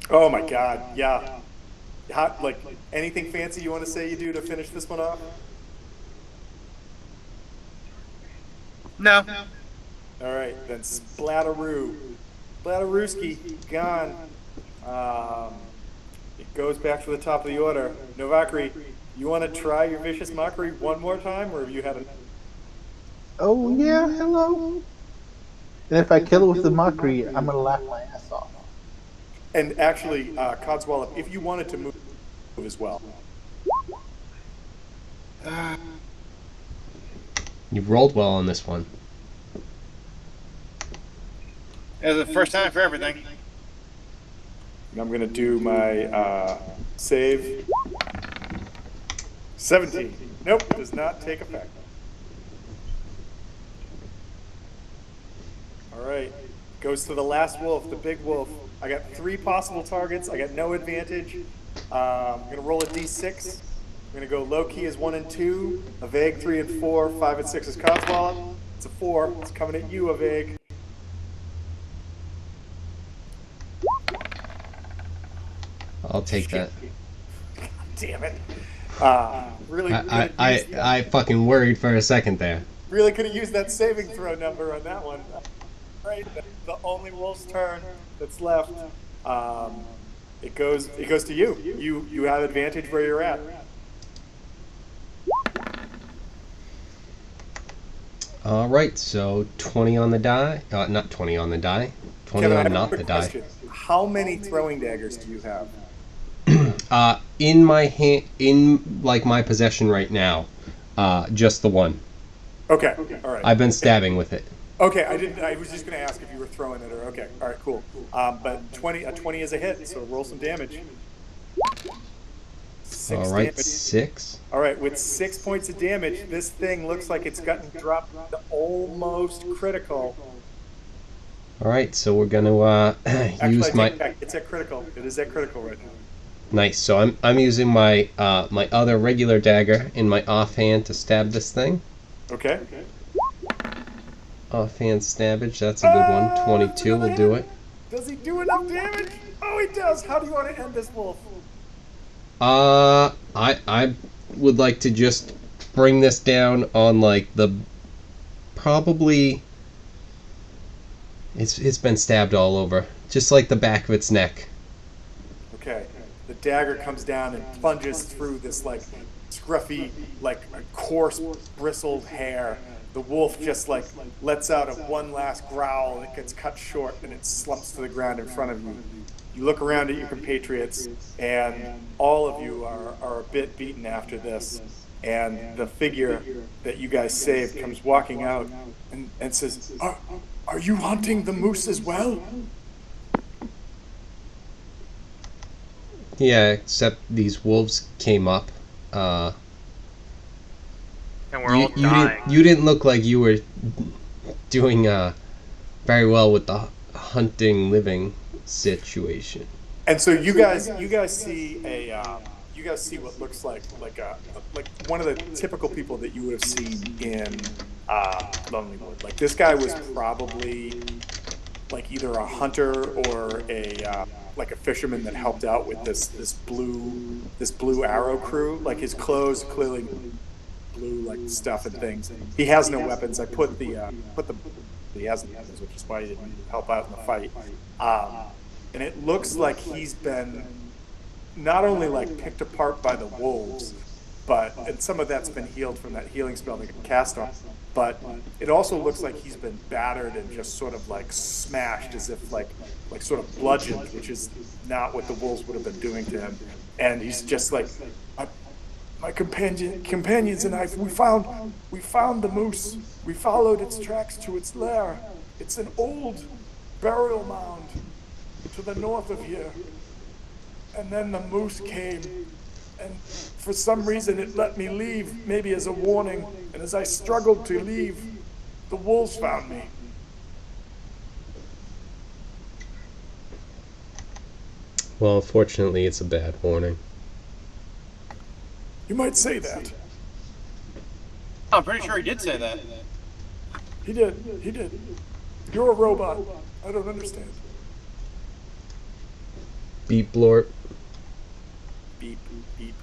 Oh my god, yeah. Like, anything fancy you want to say you do to finish this one off? No. All right, then Splatteroo. Splatterooski, gone. It goes back to the top of the order. Novakri, you want to try your Vicious Mockery one more time, or have you had a... Oh yeah, hello. And if I kill it with the mockery, I'm gonna laugh my ass off. And actually, Codswallop, if you wanted to move as well. You rolled well on this one. It's the first time for everything. And I'm going to do my save. 17. Nope, does not take effect. All right, goes to the last wolf, the big wolf. I got 3 possible targets. I got no advantage. I'm going to roll a d6. I'm going to go low key as 1 and 2, a vague 3 and 4, 5 and 6 is Codswallop. It's a 4. It's coming at you, Aveg. I'll take that. Damn it. Really, I fucking worried for a second there. really could have used that saving throw number on that one. Right, the only wolf's turn that's left. It goes to you. You have advantage where you're at. All right, so 20 on the die. Not 20 on the die. 20 Kevin, I on have a not quick the die. question. How many throwing daggers do you have? In my hand, in like my possession right now, just the one. Okay, all right. I've been stabbing with it. Okay, I was just going to ask if you were throwing it or okay. All right, cool. But 20 is a hit, so roll some damage. 6 All right, damage. 6. All right, with 6 points of damage, this thing looks like it's gotten dropped to almost critical. All right, so we're gonna Actually, use I take my it back. It's at critical. It is at critical right now. nice. So I'm using my my other regular dagger in my offhand to stab this thing. Okay. Offhand stabbage. That's a good one. 22 will do it. Does he do enough damage? Oh, he does. How do you want to end this wolf? I would like to just bring this down on like the probably. It's been stabbed all over, just like the back of its neck. Okay. The dagger comes down and plunges through this like scruffy, like coarse, bristled hair. The wolf just like lets out one last growl and it gets cut short and it slumps to the ground in front of you. You look around at your compatriots and all of you are a bit beaten after this. And the figure that you guys saved comes walking out and says, Are you hunting the moose as well? Yeah, except these wolves came up. And we're all dying. You didn't look like you were doing very well with the hunting living situation. And so you guys see what looks like one of the typical people that you would have seen in Lonely Wood. Like this guy was probably like either a hunter or a like a fisherman that helped out with this blue arrow crew. Like his clothes clearly blue like stuff and things. He has no weapons. I put the he has no weapons, which is why he didn't help out in the fight. And it looks like he's been not only like picked apart by the wolves, and some of that's been healed from that healing spell that got cast on. But it also looks like he's been battered and just sort of like smashed, as if like sort of bludgeoned, which is not what the wolves would have been doing to him. And he's just like, my companions and I, we found the moose. We followed its tracks to its lair. It's an old burial mound to the north of here. And then the moose came, and for some reason it let me leave, maybe as a warning. And as I struggled to leave, the wolves found me. Well, fortunately, it's a bad warning. You might say that. I'm pretty sure he did say that. He did. You're a robot. I don't understand. Beep blorp. Beep, beep.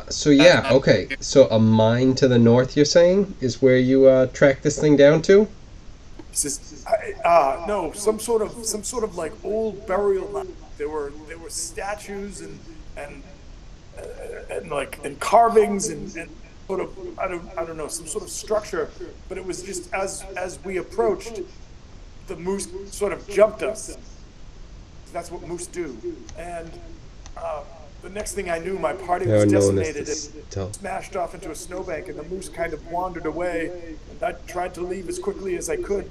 So yeah, okay. So a mine to the north, you're saying, is where you track this thing down to? No, some sort of like old burial mound. There were statues and carvings and sort of I don't know, some sort of structure. But it was just as we approached, the moose sort of jumped us. That's what moose do. And the next thing I knew, my party was decimated and smashed off into a snowbank, and the moose kind of wandered away. And I tried to leave as quickly as I could.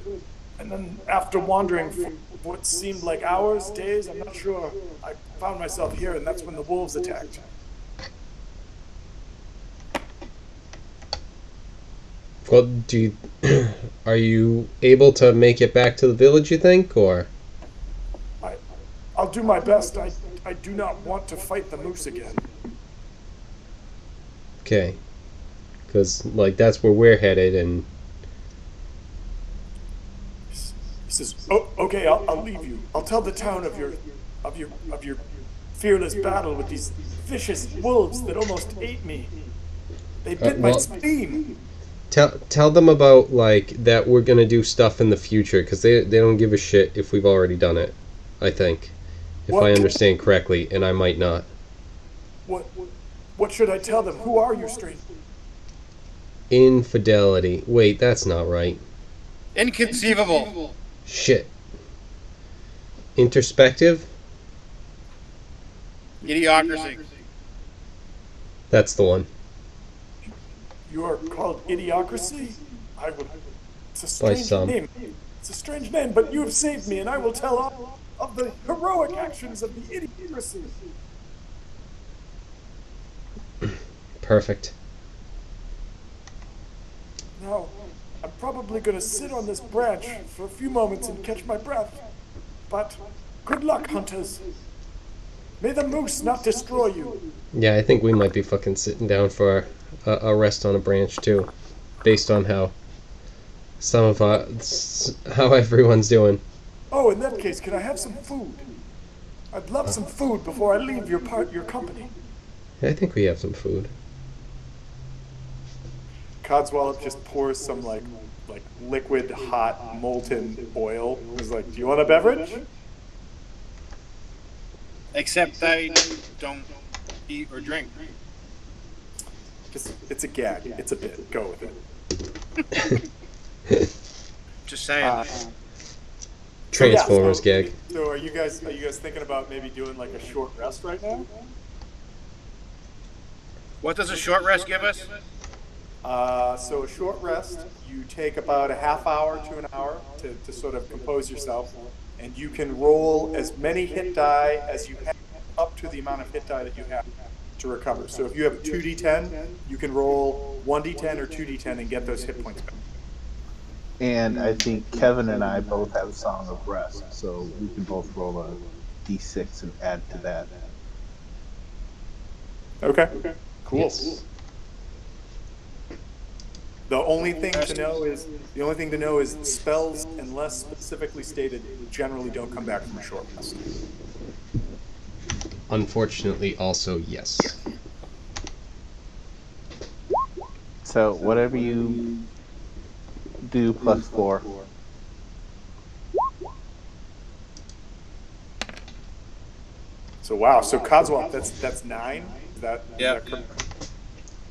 And then after wandering for what seemed like hours, days, I'm not sure, I found myself here, and that's when the wolves attacked. Well, are you able to make it back to the village, you think, or? I'll do my best. I do not want to fight the moose again. Okay. because like that's where we're headed, and He says, "Oh, okay, I'll leave you. I'll tell the town of your fearless battle with these vicious wolves that almost ate me. They bit my well- spleen." tell them about like that we're gonna do stuff in the future, because they don't give a shit if we've already done it. I think, if What? I understand correctly, and I might not. What should I tell them? Who are you, stranger? Infidelity. Wait, that's not right. Inconceivable. Shit. Introspective. Idiocracy. That's the one. You are called Idiocracy? I would. It's a By strange some. name. It's a strange name, but you have saved me, and I will tell all of the heroic actions of the Idiocracy. Perfect. Now, I'm probably going to sit on this branch for a few moments and catch my breath. But good luck, hunters. May the moose not destroy you. Yeah, I think we might be fucking sitting down for a rest on a branch too, based on how how everyone's doing. Oh, in that case, can I have some food? I'd love some food before I leave your company. I think we have some food. Codswallop just pours some like liquid, hot, molten oil. He's like, "Do you want a beverage?" Except I don't eat or drink. Just, it's a gag. It's a bit. Go with it. Just saying. Transformers so gag. So are you guys thinking about maybe doing like a short rest right now? What does a short rest give us? So a short rest, you take about a half hour to an hour to sort of compose yourself, and you can roll as many hit die as you have, up to the amount of hit die that you have to recover. So if you have 2d10, you can roll 1d10 or 2d10 and get those hit points back. And I think Kevin and I both have a Song of Rest, so we can both roll a d6 and add to that. Okay. Cool. Yes. The only thing to know is spells, unless specifically stated, generally don't come back from a short rest. Unfortunately, also yes. So whatever you do plus 4. So wow. So Codswallop, that's 9. Is that correct?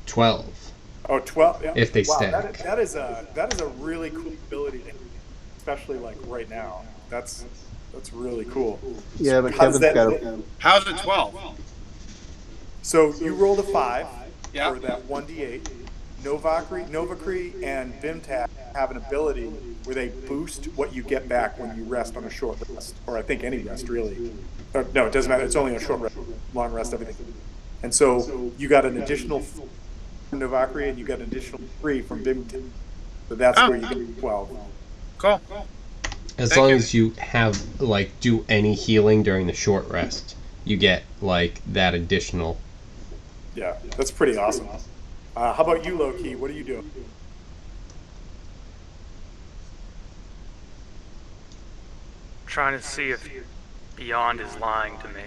12. Oh, 12. Yeah. If they wow, stack. That is a really cool ability, especially like right now. That's really cool. Yeah, but How does Kevin's that- got a... How's it 12? So you rolled a 5 Yeah. for that 1d8. Novakri and Bimtak have an ability where they boost what you get back when you rest on a short rest, or I think any rest really. Or, no, it doesn't matter. It's only a short rest, long rest, everything. And so you got an additional 4 from Novakri, and you got an additional 3 from Bimtak. So that's where you get 12. Cool. As Thank long you. as you have like do any healing during the short rest, you get like that additional. Yeah, that's pretty awesome. How about you, Loki? What are you doing? Trying to see if Beyond is lying to me.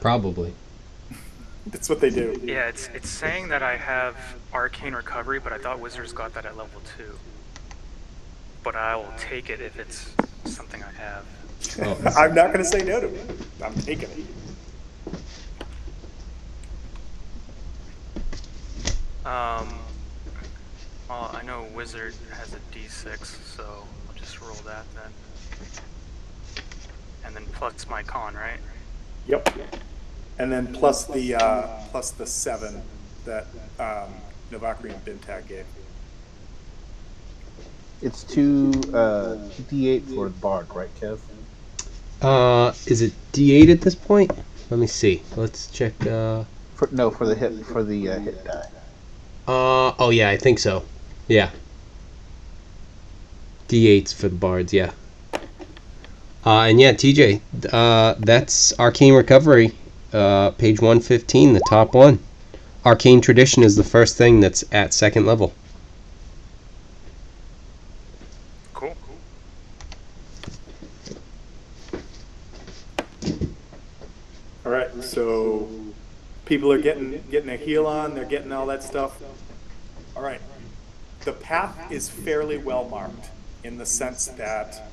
Probably. That's what they do. Yeah, it's saying that I have Arcane Recovery, but I thought Wizards got that at level 2. But I will take it if it's something I have. Oh, I'm not going to say no to it. I'm taking it. Well, I know Wizard has a D6, so I'll just roll that then. And then plus my con, right? Yep. And then plus the 7 that Novakri and Bimtak gave. It's 2 d8 for the bard, right, Kev? Is it D8 at this point? Let me see. Let's check. For the hit die. Oh yeah, I think so. Yeah. D8s for the bards, yeah. And yeah, TJ, that's Arcane Recovery, page 115, the top one. Arcane Tradition is the first thing that's at second level. Cool. All right, so people are getting a heal on. They're getting all that stuff. All right, the path is fairly well marked in the sense that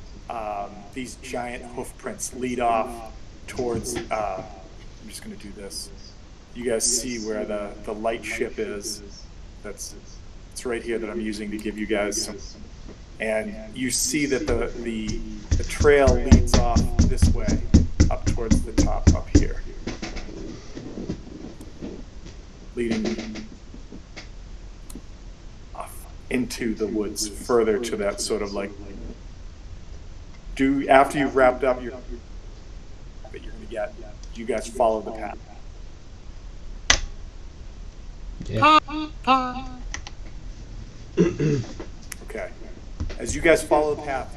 these giant hoof prints lead off towards. I'm just going to do this. You guys see where the light ship is? It's right here that I'm using to give you guys some. And you see that the trail leads off this way, up towards the top, up here, leading off into the woods, further to that sort of like. After you've wrapped up your that you're going to get, you guys follow the path. Yeah. Okay. As you guys follow the path,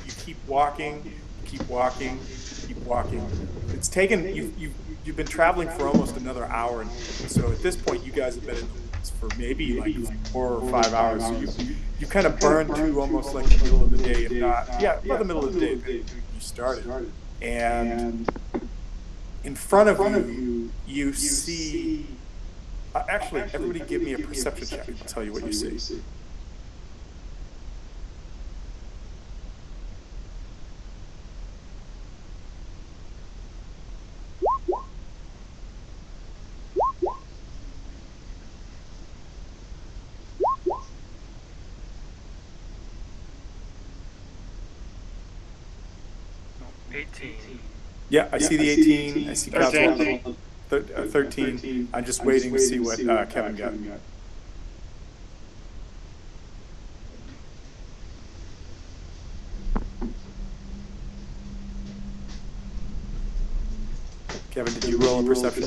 you keep walking, keep walking, keep walking. It's taken you've been traveling for almost another hour, so at this point you guys have been in the woods for maybe like 4 or 5 hours. So you kind of burned to almost like the middle of the day, if not about the middle of the day that you started. And in front of you see. Actually, everybody give me a perception check. I'll tell you what you see. Yeah, I see the 18. I see 13. 13. I'm just waiting to see what Kevin got. Kevin, did you roll a perception?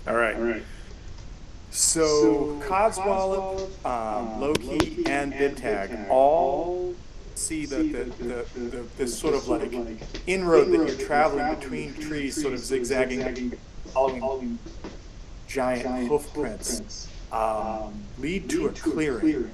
All right. So Codswallop, Loki, and Bibtag all see this sort of like inroad that you're traveling between trees, sort of zigzagging, following giant hoof prints, lead to a clearing,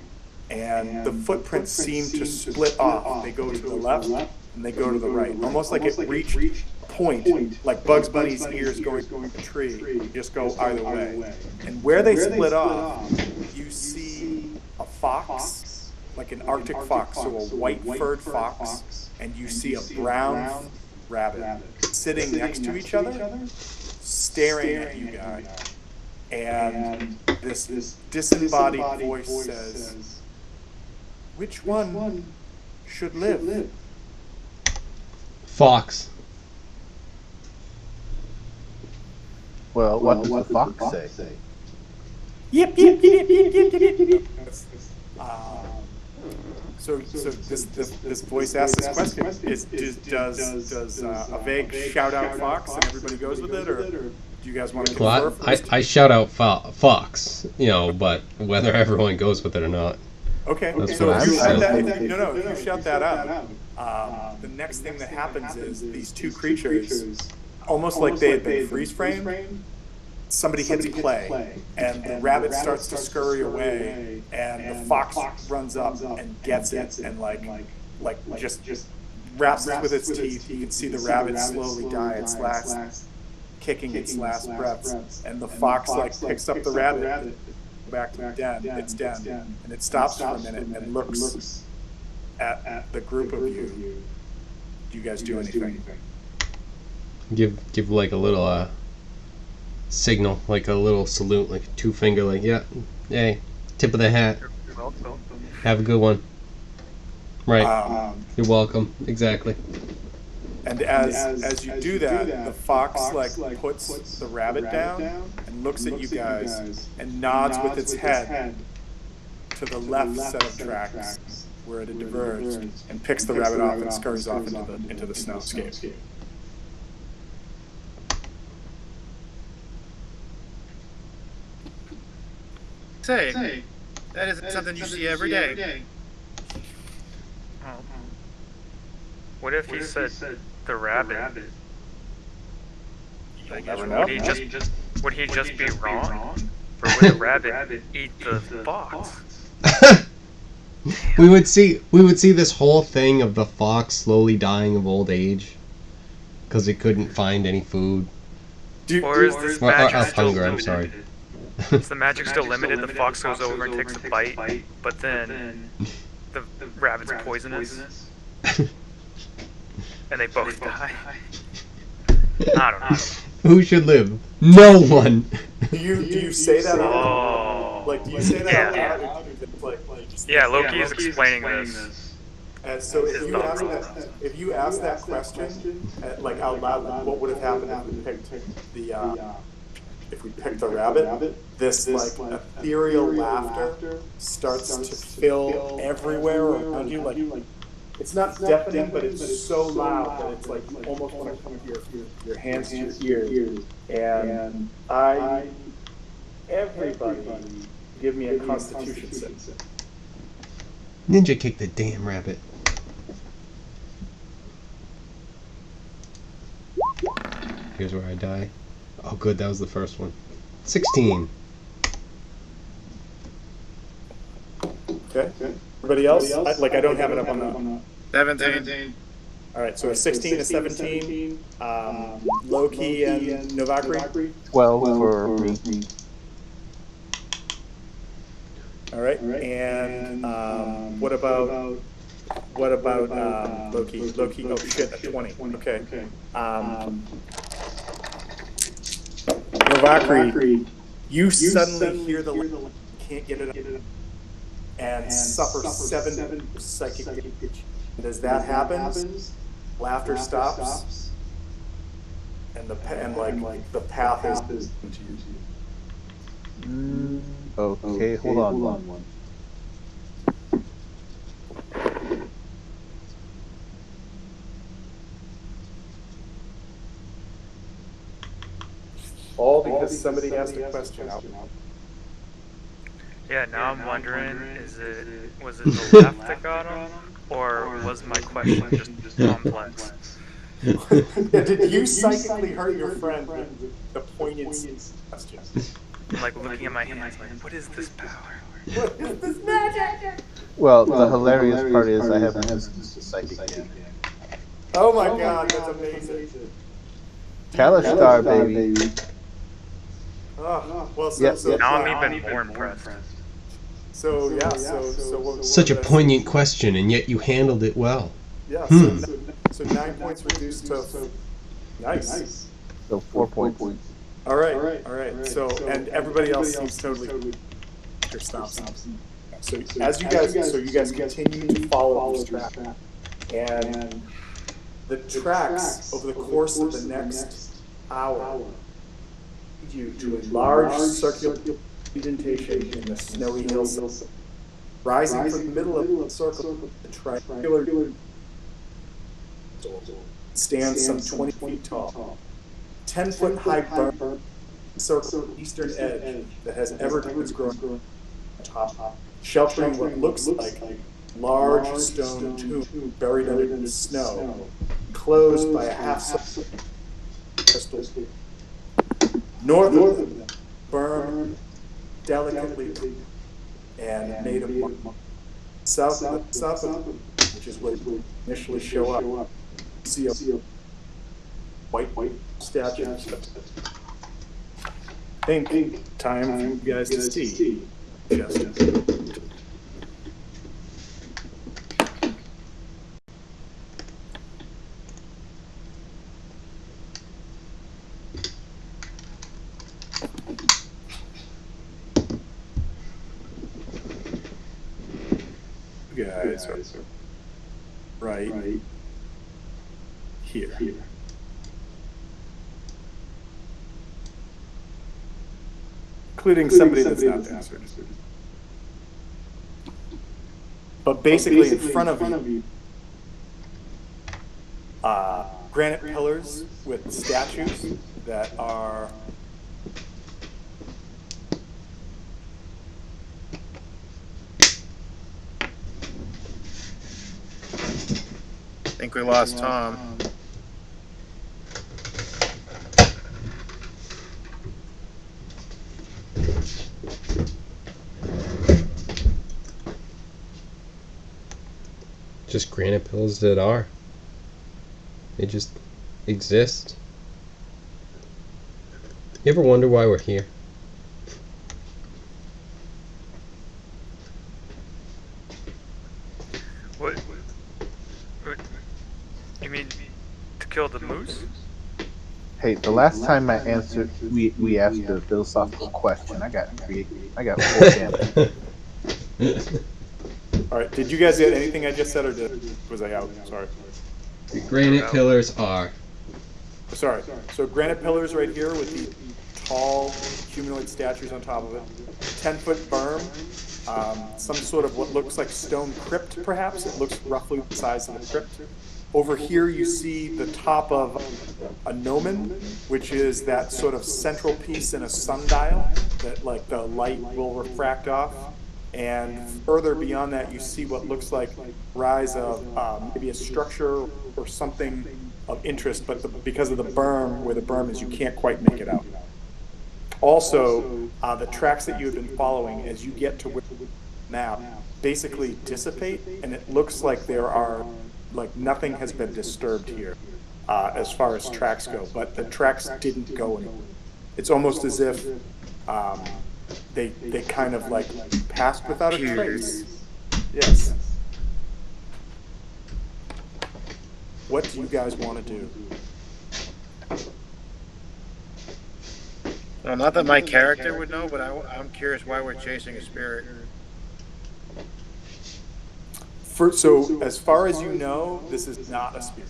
and the footprints seem to split off. They go to the left and they go to the right, almost like it reached a point, like Bugs Bunny's ears going a tree, just go either way. And where they split off, you see a fox, like an Arctic fox, so a white furred fox, and you see a brown rabbit sitting next to each other, staring at you guys. And this disembodied voice says, "Which one should live?" Fox. Well, what does the fox say? Yep. So this voice asks this question: does a vague shout out fox and everybody goes with it, or do you guys want to confer Well, first? I shout out Fox, but whether everyone goes with it or not. Okay, That's so what if you I'm shout saying. that, if you shout that out, the next thing that happens is these two creatures, almost like they had been freeze framed, somebody hits play, and the rabbit starts to scurry away, and the fox runs up and gets it, and like just wraps it with its teeth. You can see the rabbit slowly die its last, kicking its last breaths, and the fox picks up the rabbit, back to its den, and it stops for a minute and looks at the group of you. Do you guys do anything? Give like a little signal, like a little salute, like a 2-finger, like hey, tip of the hat. Have a good one. Right. You're welcome. Exactly. And as you do that, the fox puts the rabbit down and looks at you guys and nods with its head to the left set of tracks where it had diverged, and picks the rabbit off and scurries off into the snowscape. Say, that isn't something you see every day. Oh. What if he said the rabbit? You'll Like, never would know. he just be wrong? Or would the rabbit eat the fox? we would see this whole thing of the fox slowly dying of old age because it couldn't find any food. Or is this Or magic of still hunger, I'm limited? sorry. Is the magic still limited? The fox goes over and takes a bite, but then the rabbit's poisonous, and they both die. I don't know. Who should live? No one. Do you say that out loud? Oh. Like, do you say that out Yeah. loud? Or do you just, like, just Yeah, Loki is explaining this. And so His thought process. if you ask that question, like out loud, like, what would have happened if we picked the rabbit? This like ethereal laughter starts to fill everywhere around you. Like, it's not deafening, but it's so loud that it's like you almost want to come to your hands to your ears. And everybody, give me a Constitution save. Ninja kicked the damn rabbit. Here's where I die. Oh, good, that was the first one. 16. Okay. Everybody else? I don't have it up on the. 17. All right, so a 16, a 17, Loki and Novakri. 12 for me. All right, and what about Loki? Loki, oh shit, a 20. Okay. Novakri, you suddenly hear the laugh, can't get it up, and suffer 7 psychic damage. And as that happens, laughter stops, and the path is into you. Okay, hold on. All because somebody asked a question. Yeah, now I'm wondering, was it the laugh that got him, or was my question just complex? Did you psychically hurt your friend with the poignancy question? I'm like looking at my hands, like, what is this power? What is this magic? Well, the hilarious part is I haven't used the psychic yet. Oh my god, that's amazing. Kalishtar, baby. Oh, well, Yep. Now I'm even more impressed. So what Such a would I say? poignant question, and yet you handled it well. Yeah. So 9 points reduced to. Nice. So 4 points. All right. So and everybody else seems totally. Stops. So as you guys continue to follow this track, and the tracks over the course of the next hour lead you to a large circular indentation in the snowy hillside. Rising from the middle of the circle, the triangular stands some 20 feet tall. 10-foot high berm circle eastern edge that has evergreens growing top, sheltering what looks like large stone tomb buried under the snow, closed by a half-circle crystal. North of them, berm delicately and made of marble. South of them, which is where we initially show up, see a white statue. Think time for you guys to see. Justin. You guys are right here. Including somebody that's not there. But basically in front of you, granite pillars with statues that are think we lost Tom. Just granite pillars that are. They just exist. You ever wonder why we're here? What? You mean to kill the moose? Hey, the last time I answered, we asked a philosophical question. I got full damage. All right. Did you guys get anything I just said, or was I out? Sorry. Granite pillars are. Sorry. So granite pillars right here with the tall humanoid statues on top of it. 10-foot berm. Some sort of what looks like stone crypt, perhaps. It looks roughly the size of the crypt. Over here you see the top of a gnomon, which is that sort of central piece in a sundial that like the light will refract off. And further beyond that you see what looks like rise of maybe a structure or something of interest, but because of the berm, where the berm is, you can't quite make it out. Also, the tracks that you have been following as you get to where the map basically dissipate, and it looks like there are nothing has been disturbed here as far as tracks go, but the tracks didn't go anywhere. It's almost as if they kind of like passed without a trace. Yes. What do you guys want to do? Well, not that my character would know, but I'm curious why we're chasing a spirit. So, as far as you know, this is not a spirit.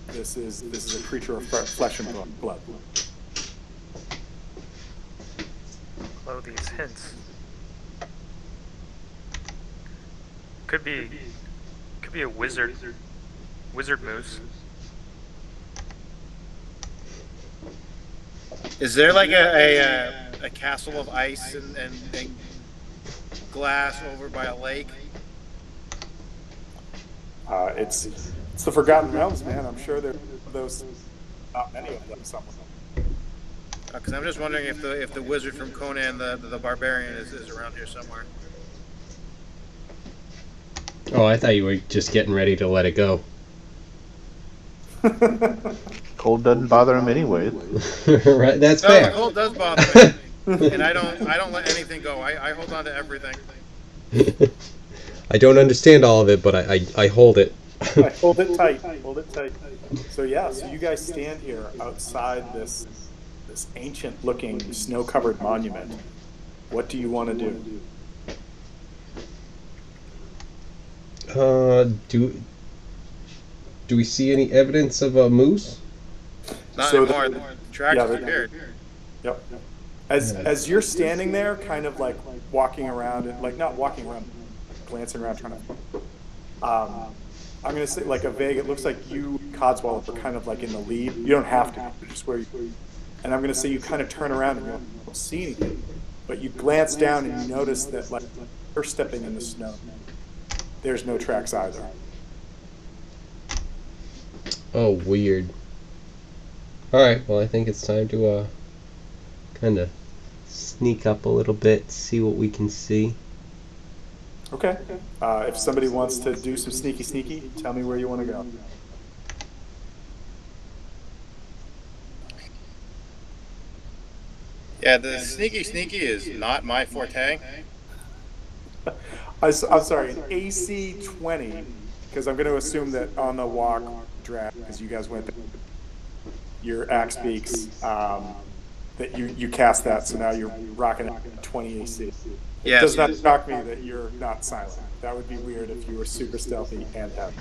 This is a creature of flesh and blood. Follow these hints. Could be a wizard moose. Is there like a castle of ice and glass over by a lake? It's the Forgotten Realms, man. I'm sure there are those, not many of them somewhere. Because I'm just wondering if the wizard from Conan the Barbarian is around here somewhere. Oh, I thought you were just getting ready to let it go. Cold doesn't bother him anyway. Right, that's No, fair. the cold does bother me, and I don't let anything go. I hold on to everything. I don't understand all of it, but I hold it. Hold it tight. Hold it tight. So yeah, so you guys stand here outside this ancient-looking snow-covered monument. What do you want to do? Do we see any evidence of a moose? Not So anymore. The tracks disappeared. Yep. As you're standing there, kind of like walking around, and like not walking around, glancing around, trying to. I'm gonna say like a vague. It looks like you, Codswallop, are kind of like in the lead. You don't have to. You're just where you. And I'm gonna say you kind of turn around and you don't see anything, but you glance down and you notice that like you're stepping in the snow. There's no tracks either. Oh, weird. Alright, well I think it's time to kind of sneak up a little bit, see what we can see. Okay. If somebody wants to do some sneaky, tell me where you want to go. Yeah, the sneaky is not my forte. I'm sorry, an AC 20, because I'm going to assume that on the walk draft, because you guys went there, your axe beaks, that you cast that, so now you're rocking a 20 AC. It does not shock me that you're not silent. That would be weird if you were super stealthy and heavy.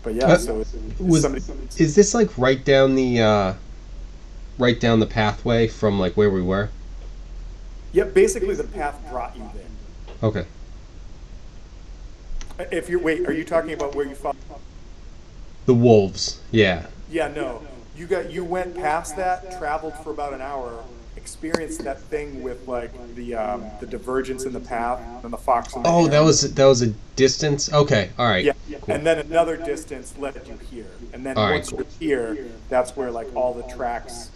But yeah, so is this like right down the pathway from like where we were? Yep, basically the path brought you there. Okay. If you are you talking about where you fought? The wolves. Yeah. Yeah, no. You went past that, traveled for about an hour, experienced that thing with like the divergence in the path and the fox and the Oh, hare. that was a distance. Okay, all right, Yeah, cool. and then another distance led you here, and then All right, once cool. you're here, that's where like all the tracks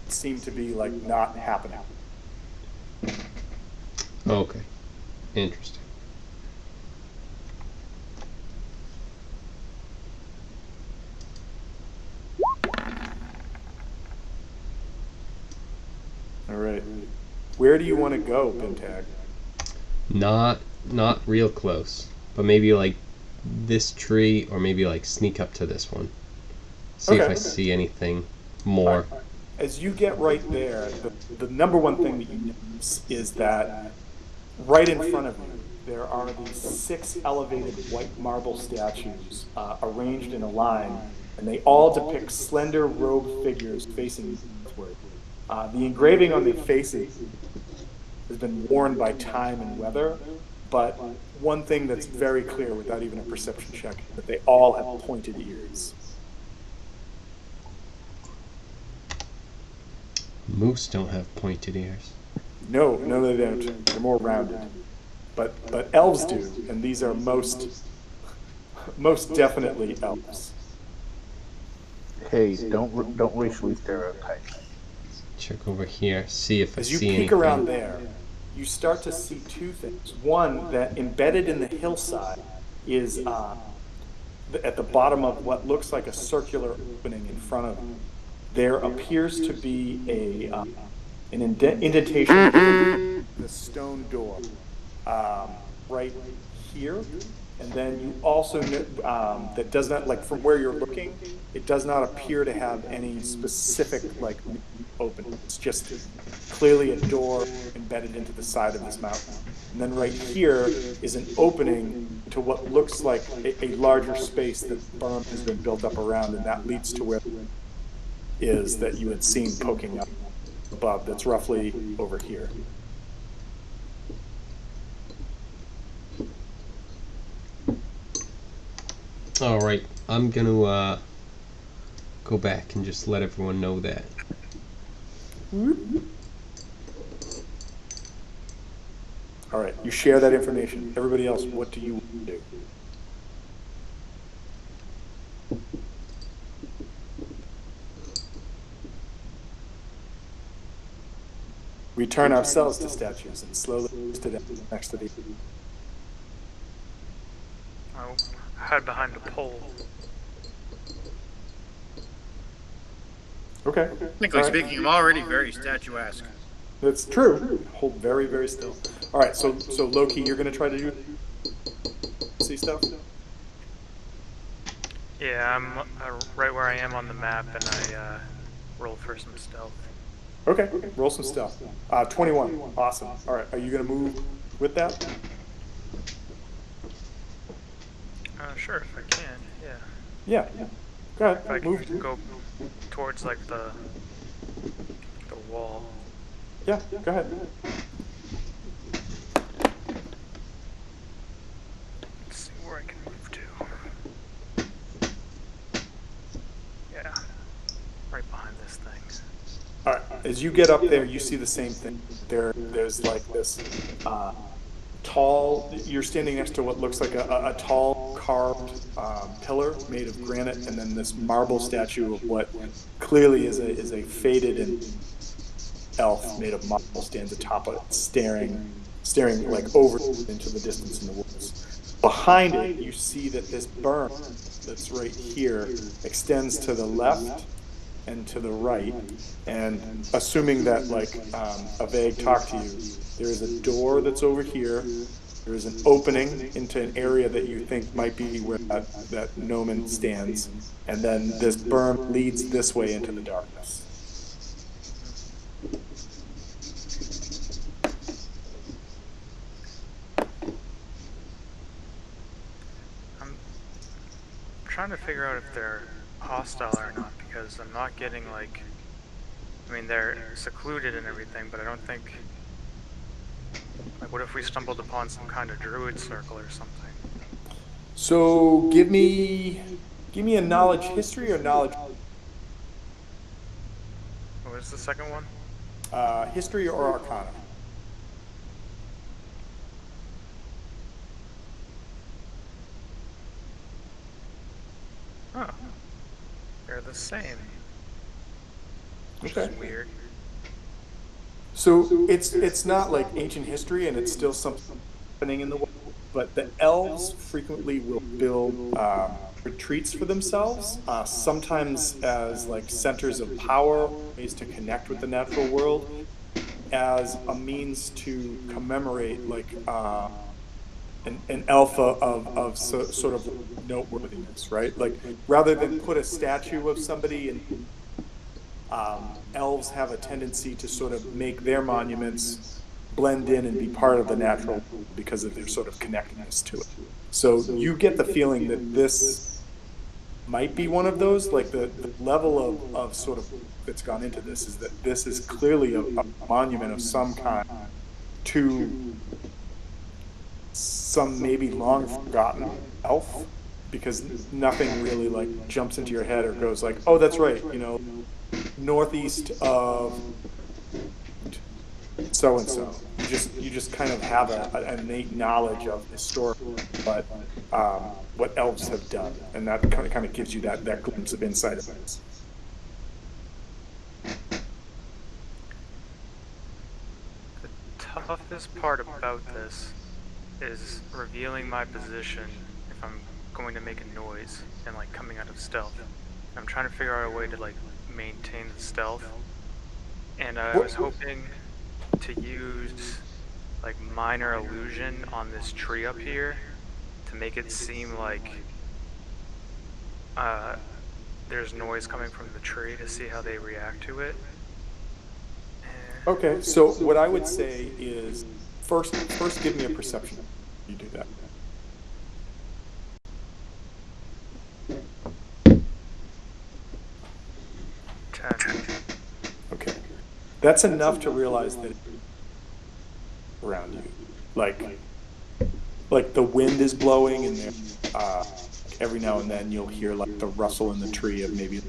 seem to be like not happening. Okay, interesting. All right, where do you want to go, Bintag? Not real close, but maybe like this tree, or maybe like sneak up to this one. See if I see anything more. As you get right there, the number one thing that you notice is that right in front of you, there are these 6 elevated white marble statues arranged in a line, and they all depict slender robed figures facing northward. The engraving on their faces has been worn by time and weather, but one thing that's very clear without even a perception check is that they all have pointed ears. Moose don't have pointed ears. No, they don't. They're more rounded. But elves do, and these are most definitely elves. Hey, don't racially stereotype. Check over here, see if I As you see peek anything. around there, you start to see 2 things. One, that embedded in the hillside is at the bottom of what looks like a circular opening in front of you. There appears to be an indentation in the stone door right here. And then you also that does not, like, from where you're looking, it does not appear to have any specific like opening. It's just clearly a door embedded into the side of this mountain. And then right here is an opening to what looks like a larger space that berm has been built up around, and that leads to where is that you had seen poking up above. That's roughly over here. All right, I'm gonna go back and just let everyone know that. All right, you share that information. Everybody else, what do you want to do? We turn ourselves to statues and slowly to them next to the. I'll hide behind a pole. Okay. Technically speaking, I'm already very statuesque. That's true. Hold very, very still. All right, so Loki, you're gonna try to do see stuff. Yeah, I'm right where I am on the map, and I roll for some stealth. Okay, roll some stealth. 21. Awesome. All right, are you gonna move with that? Sure, if I can, yeah. Yeah. Go If I ahead. can Move. go towards like the wall. Yeah. Go ahead. Let's see where I can move to. Yeah, right behind this thing. All right. As you get up there, you see the same thing. There's like this tall. You're standing next to what looks like a tall carved pillar made of granite, and then this marble statue of what clearly is a faded and elf made of marble stands atop of it, staring like over into the distance in the woods. Behind it, you see that this berm that's right here extends to the left and to the right, and assuming that like a vague talk to you, there is a door that's over here. There is an opening into an area that you think might be where that gnomon stands, and then this berm leads this way into the darkness. I'm trying to figure out if they're hostile or not, because I'm not getting like, I mean, they're secluded and everything, but I don't think, like, what if we stumbled upon some kind of druid circle or something? So give me a knowledge history or knowledge. What was the second one? History or Arcana? Oh, they're the same. Which Okay. is weird. So it's not like ancient history, and it's still something happening in the world. But the elves frequently will build retreats for themselves, sometimes as like centers of power, ways to connect with the natural world, as a means to commemorate like an alpha of sort of noteworthiness, right? Like rather than put a statue of somebody in elves have a tendency to sort of make their monuments blend in and be part of the natural world because of their sort of connectedness to it. So you get the feeling that this might be one of those, like the level of sort of that's gone into this is that this is clearly a monument of some kind to some maybe long forgotten elf, because nothing really like jumps into your head or goes like, oh, that's right, northeast of so and so. You just kind of have an innate knowledge of historical, but what elves have done, and that kind of gives you that glimpse of insight of this. The toughest part about this is revealing my position if I'm going to make a noise and like coming out of stealth. I'm trying to figure out a way to like maintain the stealth, and I was hoping to use like minor illusion on this tree up here to make it seem like there's noise coming from the tree to see how they react to it. Okay, so what I would say is first give me a perception. You do that. Okay, that's enough to realize that around you, like the wind is blowing, and there, every now and then you'll hear like the rustle in the tree of maybe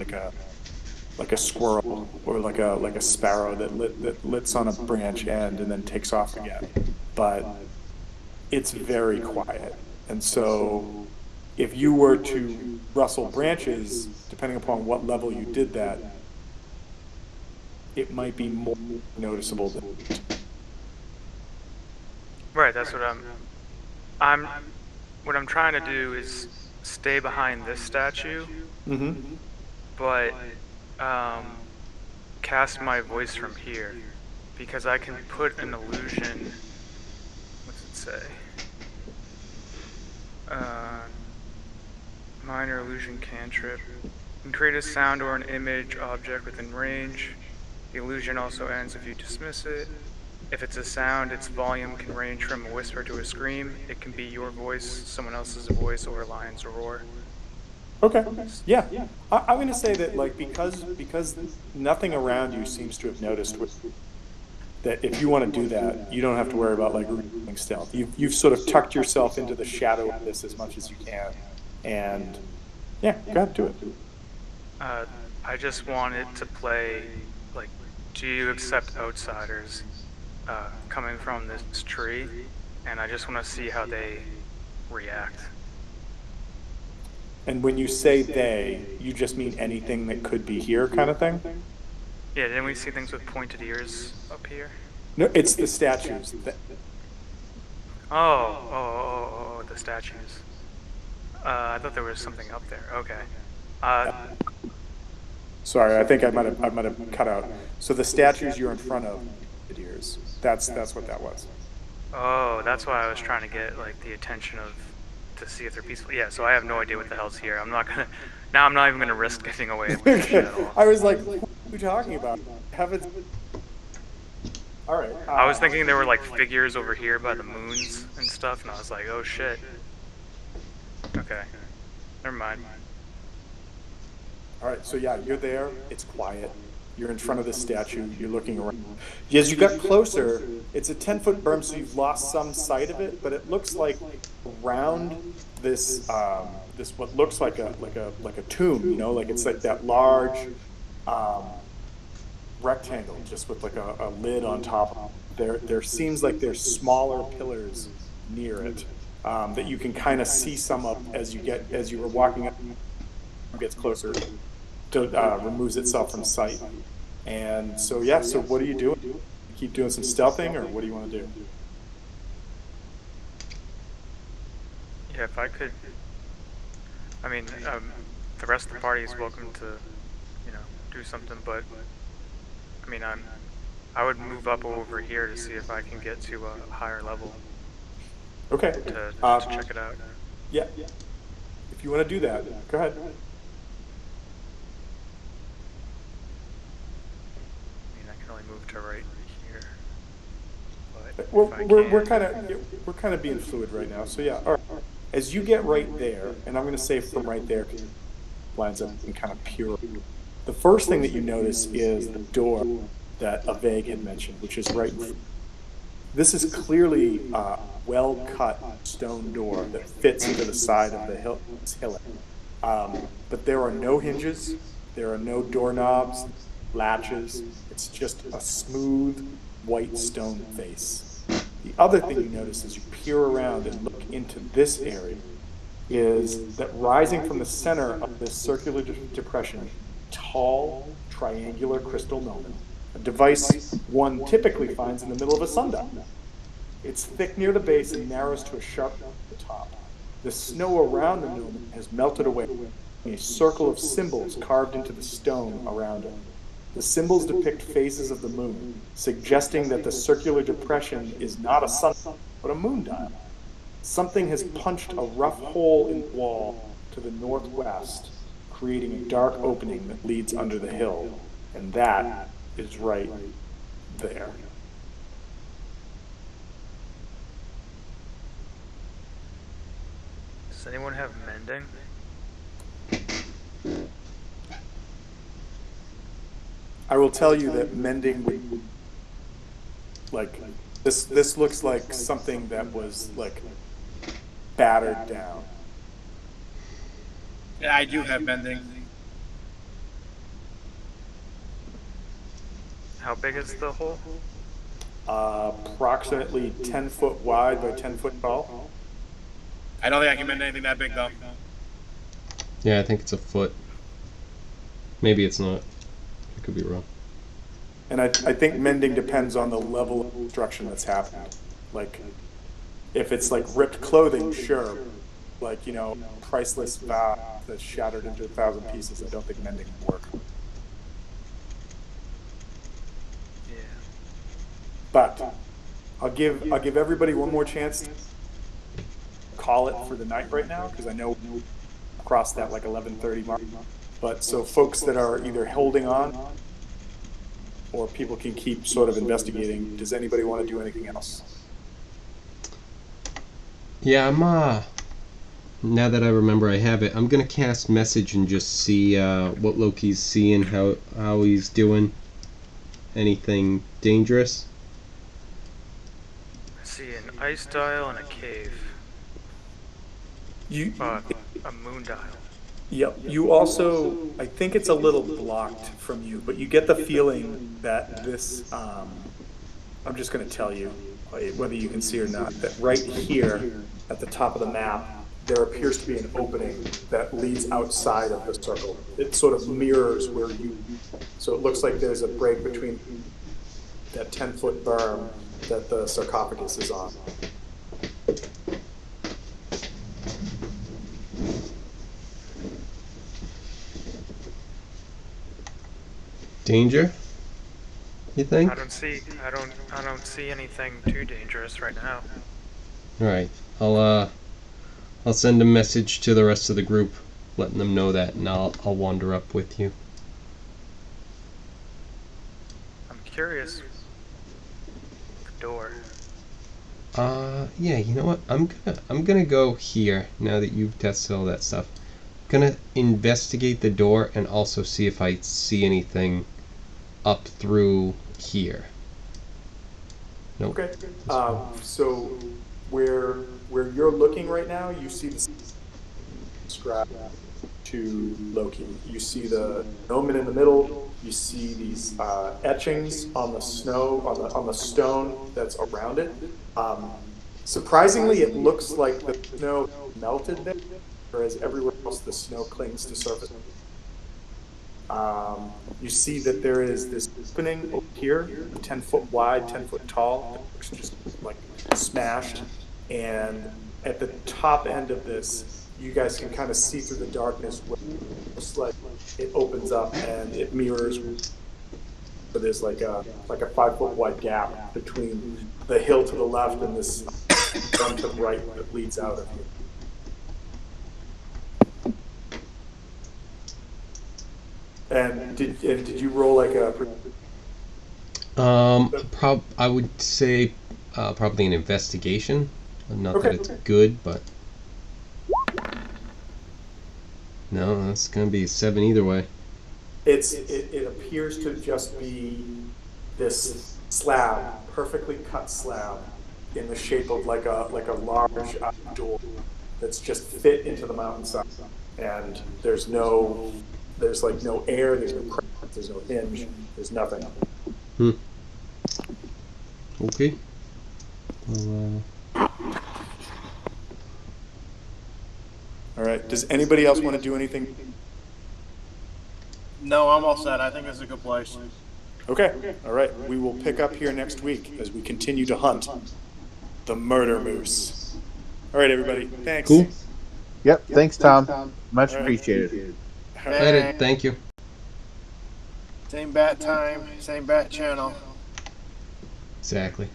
like a squirrel or like a sparrow that lits on a branch end and then takes off again. But it's very quiet, and so if you were to rustle branches, depending upon what level you did that, it might be more noticeable than. Right, that's what what I'm trying to do is stay behind this statue, but cast my voice from here, because I can put an illusion. What's it say? Minor illusion cantrip. You can create a sound or an image object within range. The illusion also ends if you dismiss it. If it's a sound, its volume can range from a whisper to a scream. It can be your voice, someone else's voice, or a lion's roar. Okay. Yeah. I'm going to say that like because nothing around you seems to have noticed that if you want to do that, you don't have to worry about like revealing stealth. You've sort of tucked yourself into the shadow of this as much as you can, and yeah, go ahead, do it. I just wanted to play like, do you accept outsiders coming from this tree? And I just want to see how they react. And when you say they, you just mean anything that could be here, kind of thing? Yeah, didn't we see things with pointed ears up here? No, it's the statues. Oh, the statues. I thought there was something up there. Okay. Sorry, I think I might have cut out. So the statues you're in front of, ears. That's what that was. Oh, that's why I was trying to get like the attention of to see if they're peaceful. Yeah, so I have no idea what the hell's here. I'm not even gonna risk giving away this shit at all. I was like, what are you talking about? Heavens. All right. I was thinking there were like figures over here by the moons and stuff, and I was like, oh shit. Okay, never mind. All right, so yeah, you're there. It's quiet. You're in front of the statue. You're looking around. As you got closer, it's a 10-foot berm, so you've lost some sight of it. But it looks like around this what looks like a tomb. Like it's like that large rectangle, just with like a lid on top. There seems like there's smaller pillars near it that you can kind of see some of as you were walking up. Gets closer to removes itself from sight. And so yeah, so what are you doing? Keep doing some stealthing, or what do you want to do? Yeah, if I could. I mean, the rest of the party is welcome to, do something, but I mean, I would move up over here to see if I can get to a higher level Okay. to check it out. Yeah. If you want to do that, go ahead. I mean, I can only move to right here. But Well, if I we're can- kind of being fluid right now. So yeah, all right. As you get right there, and I'm going to say from right there, 'cause it lines up and kind of pure. The first thing that you notice is the door that Aveg had mentioned, which is right. This is clearly a well-cut stone door that fits into the side of the hill. But there are no hinges, there are no doorknobs, latches. It's just a smooth white stone face. The other thing you notice as you peer around and look into this area is that rising from the center of this circular depression, tall, triangular crystal gnomon, a device one typically finds in the middle of a sundial. It's thick near the base and narrows to a sharp at the top. The snow around the gnomon has melted away, in a circle of symbols carved into the stone around it. The symbols depict phases of the moon, suggesting that the circular depression is not a sun, but a moon dial. Something has punched a rough hole in the wall to the northwest, creating a dark opening that leads under the hill, and that is right there. Does anyone have mending? I will tell you that mending would, like, this looks like something that was, like, battered down. Yeah, I do have bending. How big is the hole? Approximately 10 foot wide by 10 foot tall. I don't think I can bend anything that big though. Yeah, I think it's a foot. Maybe it's not. I could be wrong. And I think mending depends on the level of destruction that's happened. Like, if it's like ripped clothing, sure. Like, priceless vase that's shattered into 1,000 pieces, I don't think mending would work. Yeah. But I'll give everybody one more chance to call it for the night right now, because I know we crossed that like 11:30 mark. But so folks that are either holding on or people can keep sort of investigating. Does anybody want to do anything else? Yeah, now that I remember I have it, I'm gonna cast message and just see what Loki's seeing, how he's doing. Anything dangerous? I see an ice dial and a cave. A moon dial. Yep. You also, I think it's a little blocked from you, but you get the feeling that this, I'm just going to tell you, whether you can see or not, that right here at the top of the map, there appears to be an opening that leads outside of the circle. It sort of mirrors where so it looks like there's a break between that 10-foot berm that the sarcophagus is on. Danger? You think? I don't see anything too dangerous right now. Alright. I'll send a message to the rest of the group, letting them know that, and I'll wander up with you. I'm curious. The door. Yeah, you know what? I'm gonna go here now that you've tested all that stuff. I'm gonna investigate the door and also see if I see anything up through here. Nope. Okay. So where you're looking right now, you see the scribe to Loki. You see the gnomon in the middle. You see these etchings on the snow, on the stone that's around it. Surprisingly, it looks like the snow melted there, whereas everywhere else the snow clings to surface. You see that there is this opening over here, 10 foot wide, 10 foot tall. It looks just like smashed. And at the top end of this, you guys can kind of see through the darkness where it looks like it opens up and it mirrors. So there's like a 5 foot wide gap between the hill to the left and this one to the right that leads out of here. And did you roll like a? I would say probably an investigation. Not Okay. that it's good, but no, that's gonna be a 7 either way. It appears to just be this slab, perfectly cut slab, in the shape of like a large door that's just fit into the mountainside, and there's like no air, there's no crack, there's no hinge, there's nothing. Okay. Well, All right. Does anybody else want to do anything? No, I'm all set. I think it's a good place. Okay. All right. We will pick up here next week as we continue to hunt the murder moose. All right, everybody. Thanks. Cool. Yep. Thanks, Tom. Much All right. appreciated. All right. Later. Thank you. Same bat time, same bat channel. Exactly.